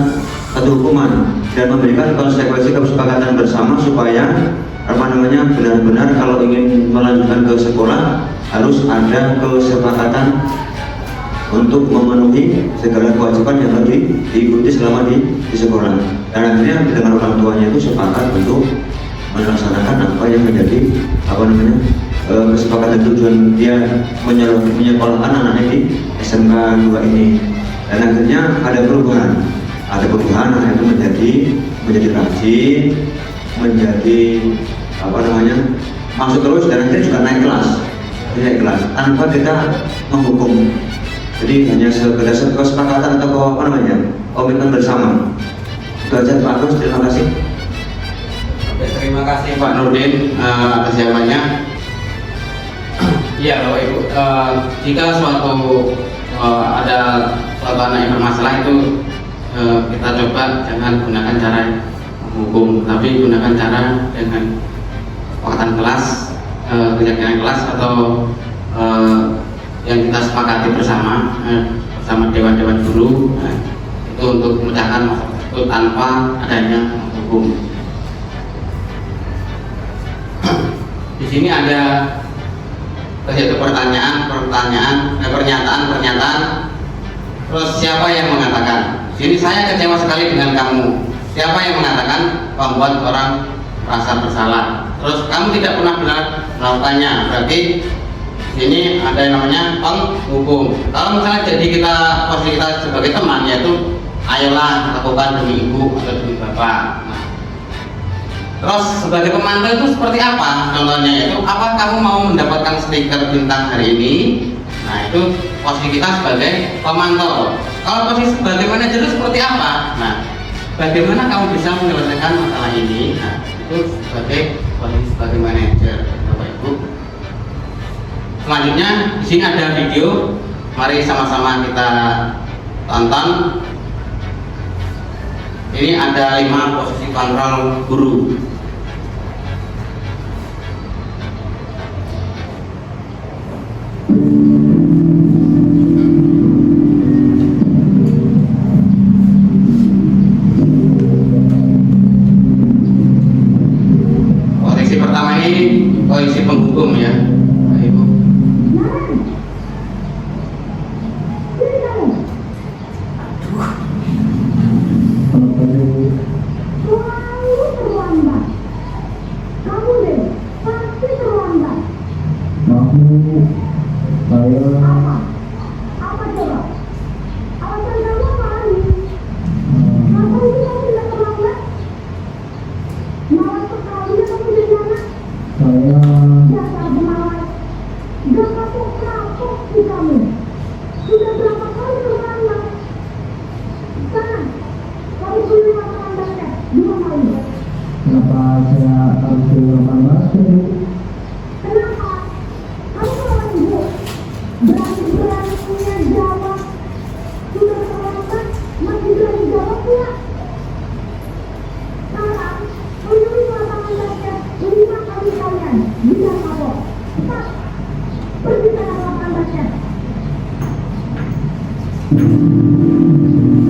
Speaker 5: satu hukuman dan memberikan konsekuensi kesepakatan bersama supaya benar-benar kalau ingin melanjutkan ke sekolah harus ada kesepakatan untuk memenuhi segala kewajiban yang harus diikuti selama di sekolah. Dan akhirnya dengan orang tuanya itu sepakat untuk melaksanakan apa yang menjadi kesepakatan tujuan dia menyekolahkan anak-anaknya di SMK 2 ini. Dan akhirnya ada perubahan anak itu menjadi rajin, menjadi masuk terus, dan akhirnya juga naik kelas tanpa kita menghukum. Jadi hanya sekedar kesepakatan atau komitmen bersama. Itu aja Pak Agus, terima kasih.
Speaker 3: Oke, terima kasih Pak Nurdin atas jawabannya. Iya Bapak Ibu, jika ada suatu anak yang bermasalah itu kita coba jangan gunakan cara menghukum, tapi gunakan cara dengan kesepakatan kelas, keyakinan kelas atau yang kita sepakati bersama dewan-dewan guru, itu untuk memecahkan masalah itu tanpa adanya hukum. Di sini ada pernyataan. Terus siapa yang mengatakan? Di sini saya kecewa sekali dengan kamu. Siapa yang mengatakan membuat orang merasa bersalah? Terus kamu tidak pernah benar melakukannya. Berarti ini ada yang namanya penghukum. Kalau misalnya jadi posisi kita sebagai teman, yaitu ayolah lakukan demi ibu atau demi bapak. Nah, terus sebagai pemantau itu seperti apa? Contohnya yaitu apa kamu mau mendapatkan stiker bintang hari ini? Nah, itu posisi kita sebagai pemantau. Kalau posisi sebagai manajer itu seperti apa? Nah, bagaimana kamu bisa menyelesaikan masalah ini? Nah, itu sebagai posisi sebagai manajer, Bapak Ibu. Selanjutnya di sini ada video, mari sama-sama kita tonton. Ini ada 5 posisi kontrol guru. Posisi pertama ini posisi penghukum ya, Ibu.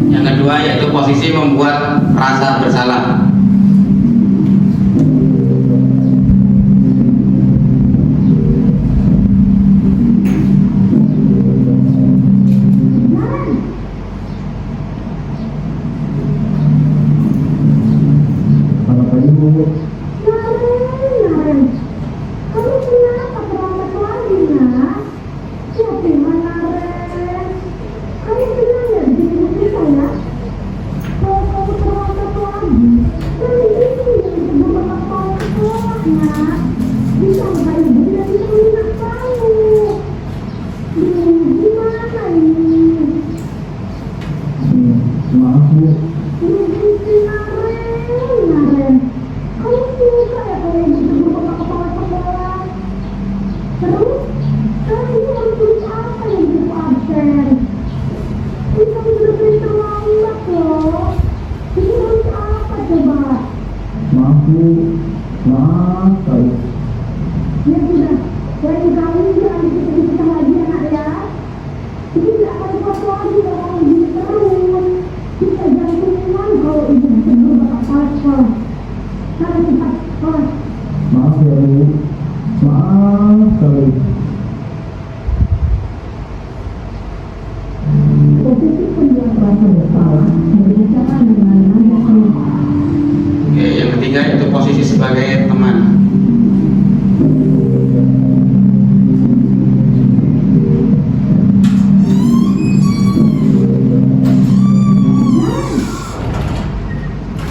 Speaker 3: Yang kedua yaitu posisi membuat rasa bersalah.
Speaker 6: Nak. Bisa nggak ibu tidak bisa lunak kamu? Gimana ini?
Speaker 7: Maaf Bu,
Speaker 6: Naren. Kamu suka ya kalau ibu tegur kepala sekolah? Terus, sekarang ibu harus tulis apa yang ibu absen? Ini kamu sudah beri terlambat loh. Ibu harus apa coba?
Speaker 7: maaf Bu, maaf sekali.
Speaker 6: Ya sudah, lain kali jangan dipikir-pikir lagi anak ya. Ibu tidak akan kuat lagi kalau ibu terus. Bisa jantungan kalau ibu tegur bapak-bapak. Sekarang cepat, kelas.
Speaker 7: Maaf ya Bu, maaf sekali.
Speaker 6: Posisi penjual merasa bersalah berbicara dengan nada keluar.
Speaker 3: Oke, yang ketiga itu posisi sebagai teman.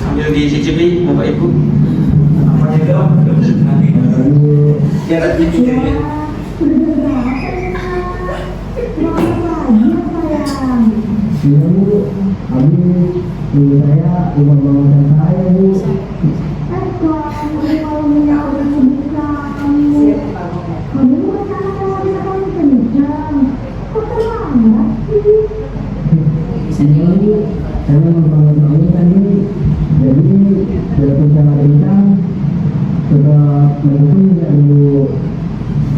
Speaker 3: Sambil dicicipi Bapak Ibu.
Speaker 4: Apanya dong? Nanti. Ya, tak gitu ya.
Speaker 7: Iya Bu, habis ibu saya rumah bangunan saya Bu. Iya Bu, saya memang bangun tadi, jadi sudah bicara bincang, sudah mendukung ya Bu.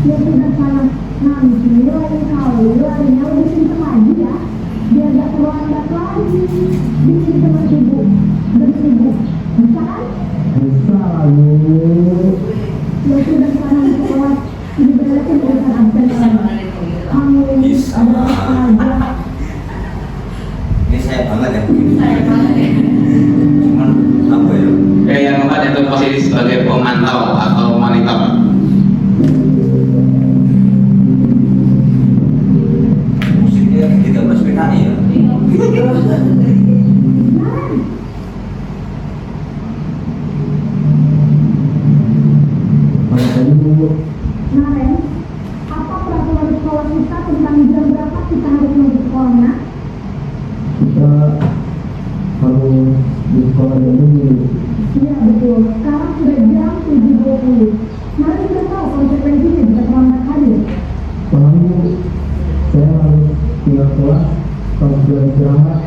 Speaker 6: Ya sudah sana, nanti lain kali lainnya lebih pintar lagi ya, biar gak terlambat lagi. Bikin sama ibu bersibuk, bisa kan?
Speaker 7: Bisa lah Bu.
Speaker 6: Ya sudah sana di sekolah diberesin urusan absen kamu
Speaker 4: Bisa.
Speaker 6: ada aja.
Speaker 4: Ini saya banget ya begini. Cuman apa ya?
Speaker 3: Oke, yang keempat itu posisi sebagai pemantau atau monitor.
Speaker 4: Musiknya 13 PKI ya.
Speaker 7: Kalau tadi Bu,
Speaker 6: Naren, apa peraturan sekolah kita tentang jam berapa kita harus masuk sekolahnya?
Speaker 7: kita harus di sekolah dulu.
Speaker 6: Iya betul, sekarang sudah jam 7.20. Naren sudah tahu konsekuensinya jika terlambat hadir.
Speaker 7: Paham Bu, saya harus tinggal kelas, kalau sudah istirahat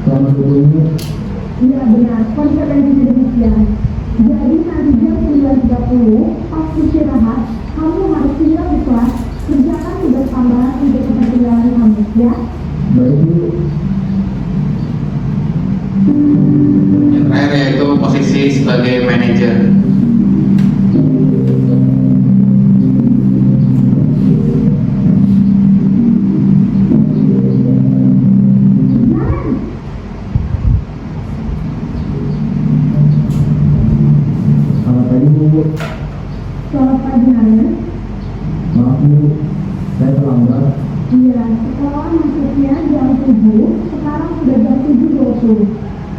Speaker 7: selama 20 menit.
Speaker 6: Iya benar, konsekuensinya demikian. Jadi nanti jam 9.30 pas istirahat, kamu harus tinggal di kelas, kerjakan tugas tambahan untuk ketertinggalan kamu, ya?
Speaker 7: Baik Bu,
Speaker 3: Yang terakhir yaitu posisi sebagai manajer.
Speaker 6: Naren,
Speaker 7: selamat pagi Bu.
Speaker 6: selamat pagi Naren.
Speaker 7: Maaf Bu, saya terlambat.
Speaker 6: Iya, sekolah masuknya jam 7, sekarang sudah jam 7.20.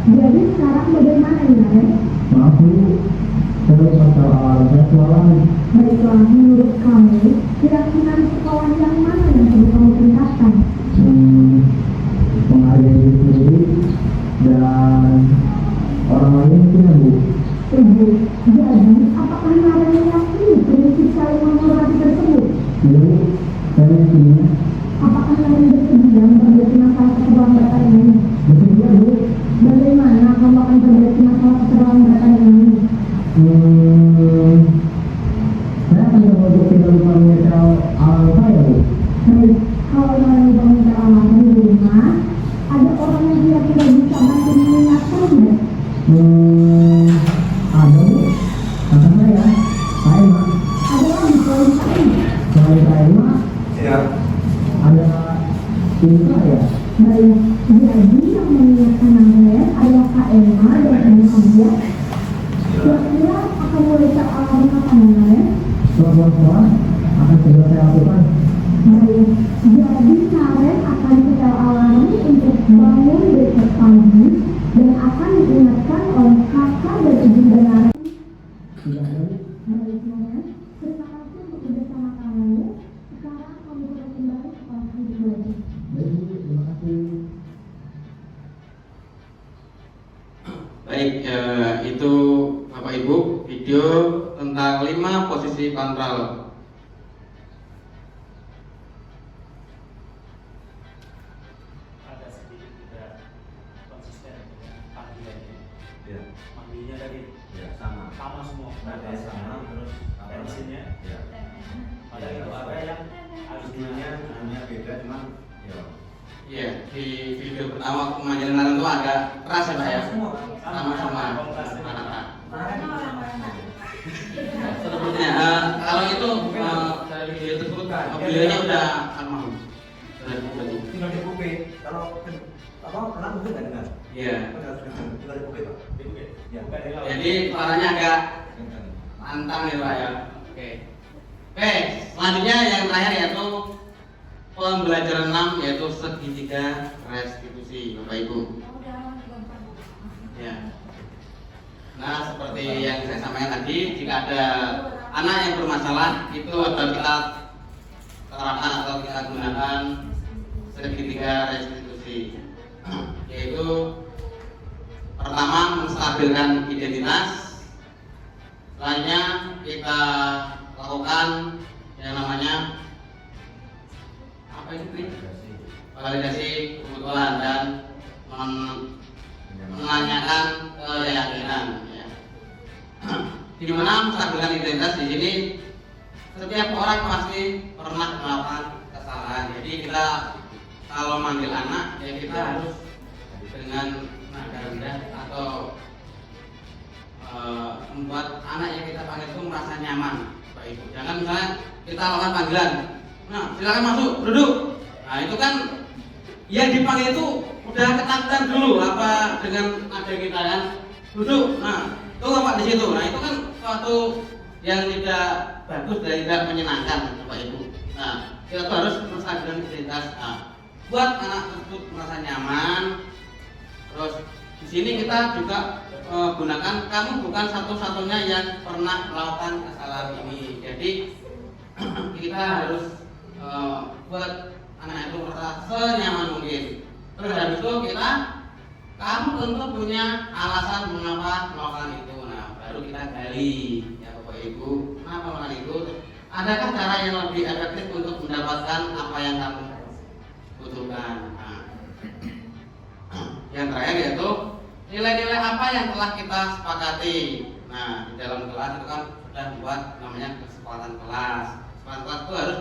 Speaker 6: Jadi sekarang bagaimana ini Naren?
Speaker 7: Maaf Bu, saya lupa soal saya jualan.
Speaker 6: Baiklah, menurut kamu, keyakinan sekolah yang mana yang perlu kamu tingkatkan?
Speaker 7: Menghargai diri sendiri dan orang lain mungkin ya Bu.
Speaker 6: Setuju. Jadi, apakah Naren meyakini prinsip saling menghormati tersebut?
Speaker 7: Iya Bu, saya yakinnya.
Speaker 6: Apakah Naren bersedia memperbaiki masalah keterlambatan ini?
Speaker 7: Bersedia Bu.
Speaker 6: Bagaimana kamu akan memperbaiki masalah keterlambatan ini?
Speaker 7: Saya akan coba untuk tidak lupa menyetel alarm saya Bu.
Speaker 6: Baik, kalau Naren bangun terlambat di rumah, ada orang yang kira-kira bisa bantu mengingatkannya.
Speaker 7: Ada Bu, kata saya mah.
Speaker 6: Ada lagi selain saya.
Speaker 7: Selain saya mah,
Speaker 4: Ya.
Speaker 7: ada tim saya.
Speaker 6: Baik, jadi yang mengingatkan Naren adalah Kak Emma dan Ibu Adia. Kira-kira akan mulai alarm kapan Naren?
Speaker 7: Setelah sekolah akan segera saya lakukan.
Speaker 6: Baik, jadi Naren akan setel alarm untuk bangun besok pagi dan akan diingatkan oleh kakak dan ibu Naren.
Speaker 7: Tidak ada Bu.
Speaker 6: Baik,
Speaker 3: mana posisi kontrol?
Speaker 4: Ada sedikit tidak konsisten dengan panggilannya.
Speaker 8: Ya,
Speaker 4: Manggilnya tadi
Speaker 8: ya sama.
Speaker 4: semua.
Speaker 8: Nadanya sama, terus
Speaker 4: tensinya.
Speaker 8: Ya.
Speaker 4: Padahal itu ada yang harus
Speaker 8: Bunyinya beda, cuman ya.
Speaker 3: Iya, di video pertama pemanggilan orang tua agak keras ya Pak ya? Sama-sama. Selanjutnya, kalau itu dari video tersebut, videonya udah almarhum. Sudah dikubur.
Speaker 8: Tinggal di kupé. Kalau apa pernah mungkin nggak dengar?
Speaker 3: Iya.
Speaker 8: Tinggal di kupé Pak. Ya.
Speaker 3: Jadi suaranya agak lantang ya Pak ya. Oke. Oke, selanjutnya yang terakhir yaitu pembelajaran 6 yaitu segitiga restitusi Bapak Ibu. Ya. Nah, seperti yang saya sampaikan tadi, jika ada anak yang bermasalah itu akan kita terapkan atau kita gunakan segitiga restitusi, yaitu pertama menstabilkan identitas, selanjutnya kita lakukan yang namanya apa itu? Validasi kebutuhan dan menanyakan keyakinan. Ya. Di mana menstabilkan identitas di sini setiap orang pasti pernah melakukan kesalahan. Jadi kita kalau manggil anak ya kita harus dengan nada rendah atau membuat anak yang kita panggil itu merasa nyaman, Pak Ibu. Jangan misalnya kita lakukan panggilan, nah silakan masuk, duduk. Nah itu kan yang dipanggil itu udah ketakutan dulu apa dengan nada kita kan, duduk. Nah tunggu Pak di situ. Nah itu kan suatu yang tidak bagus dan tidak menyenangkan, Pak Ibu. Nah kita tuh harus menstabilkan identitas. Nah, buat anak tersebut merasa nyaman. Terus di sini kita juga gunakan kamu bukan satu-satunya yang pernah melakukan kesalahan ini. Jadi kita harus buat anak itu merasa senyaman mungkin. Terus habis itu kamu tentu punya alasan mengapa melakukan itu. Nah baru kita gali ya Bapak Ibu, kenapa melakukan itu? Adakah cara yang lebih efektif untuk mendapatkan apa yang kamu butuhkan? Nah, yang terakhir yaitu nilai-nilai apa yang telah kita sepakati. Nah, di dalam kelas itu kan sudah buat namanya kesepakatan kelas. Kesepakatan kelas itu harus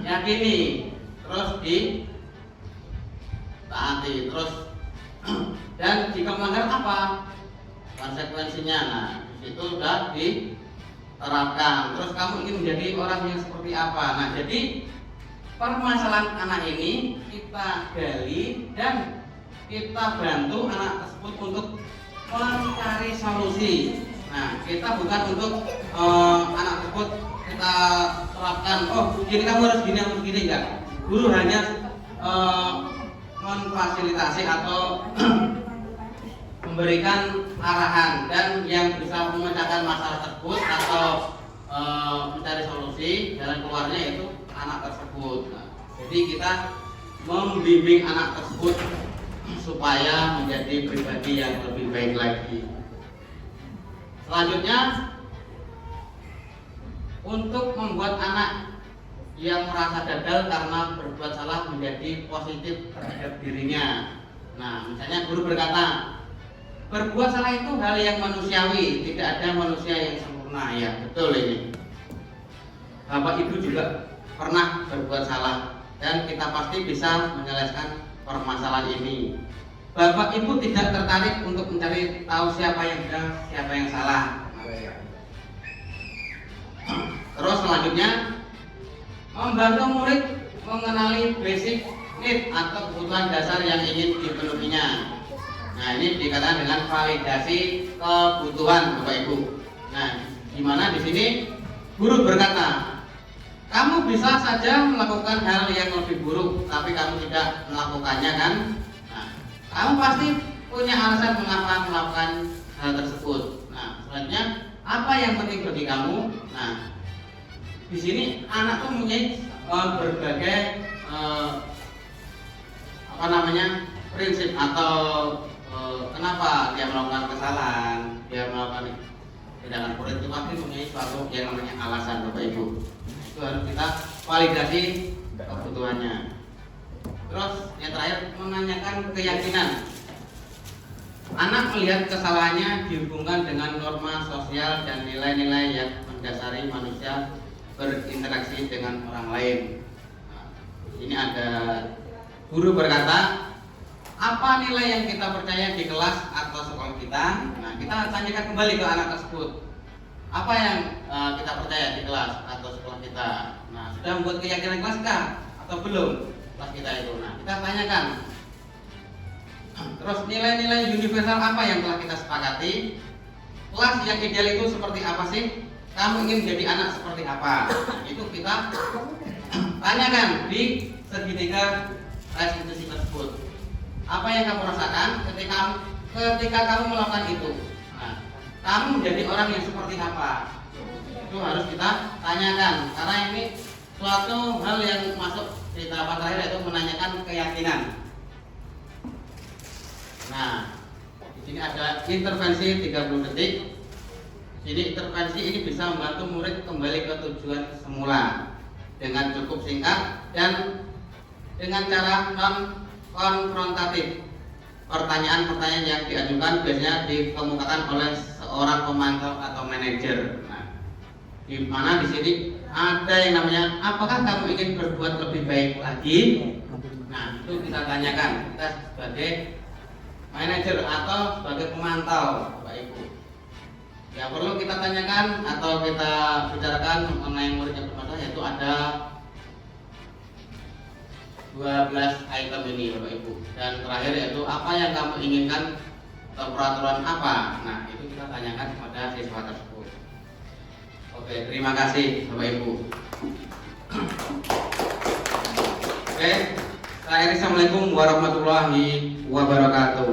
Speaker 3: diyakini, terus ditaati, terus dan jika melanggar apa konsekuensinya. Nah, di situ sudah diterapkan. Terus kamu ingin menjadi orang yang seperti apa? Nah, jadi permasalahan anak ini kita gali dan kita bantu anak tersebut untuk mencari solusi. Nah, kita bukan untuk anak tersebut kita terapkan, oh gini kamu harus gini enggak. Guru hanya memfasilitasi atau memberikan arahan dan yang bisa memecahkan masalah tersebut atau mencari solusi jalan keluarnya itu anak tersebut. Nah, jadi kita membimbing anak tersebut supaya menjadi pribadi yang lebih baik lagi. Selanjutnya, untuk membuat anak yang merasa gagal karena berbuat salah menjadi positif terhadap dirinya. Nah, misalnya guru berkata, berbuat salah itu hal yang manusiawi, tidak ada manusia yang sempurna. Ya, betul ini. Bapak Ibu juga pernah berbuat salah dan kita pasti bisa menyelesaikan permasalahan ini. Bapak Ibu tidak tertarik untuk mencari tahu siapa yang benar, siapa yang salah. Terus selanjutnya membantu murid mengenali basic need atau kebutuhan dasar yang ingin dipenuhinya. Nah, ini dikatakan dengan validasi kebutuhan Bapak Ibu. Nah, di mana di sini guru berkata, kamu bisa saja melakukan hal yang lebih buruk, tapi kamu tidak melakukannya kan? Nah, kamu pasti punya alasan mengapa melakukan hal tersebut. Nah, selanjutnya apa yang penting bagi kamu? Nah, di sini anak tuh mempunyai berbagai prinsip atau kenapa dia melakukan kesalahan, dia melakukan Sedangkan murid itu pasti mempunyai suatu yang namanya alasan, Bapak Ibu. Itu harus kita validasi kebutuhannya. Terus yang terakhir menanyakan keyakinan. Anak melihat kesalahannya dihubungkan dengan norma sosial dan nilai-nilai yang mendasari manusia berinteraksi dengan orang lain. Nah, ini ada guru berkata, apa nilai yang kita percaya di kelas atau sekolah kita? Nah, kita tanyakan kembali ke anak tersebut. Apa yang kita percaya di kelas atau sekolah kita? Nah, sudah membuat keyakinan kelas kah? Atau belum? Kelas kita itu. Nah, kita tanyakan. Terus nilai-nilai universal apa yang telah kita sepakati? Kelas yang ideal itu seperti apa sih? Kamu ingin menjadi anak seperti apa? Nah, itu kita tanyakan di segitiga restitusi tersebut. Apa yang kamu rasakan ketika kamu melakukan itu? Nah, kamu menjadi orang yang seperti apa? Itu harus kita tanyakan, karena ini suatu hal yang masuk di tahapan terakhir, yaitu menanyakan keyakinan. Nah, di sini ada intervensi 30 detik. Jadi intervensi ini bisa membantu murid kembali ke tujuan semula dengan cukup singkat dan dengan cara non konfrontatif. Pertanyaan-pertanyaan yang diajukan biasanya dikemukakan oleh seorang pemantau atau manajer. Nah, di mana di sini ada yang namanya, apakah kamu ingin berbuat lebih baik lagi? Nah, itu kita tanyakan, kita sebagai manajer atau sebagai pemantau, Bapak Ibu. Ya, perlu kita tanyakan atau kita bicarakan mengenai murid yang bermasalah, yaitu ada 12 item ini, Bapak Ibu. Dan terakhir yaitu apa yang kamu inginkan atau peraturan apa. Nah, itu kita tanyakan kepada siswa tersebut. Oke, terima kasih Bapak Ibu. Oke, terakhir, assalamualaikum warahmatullahi wabarakatuh.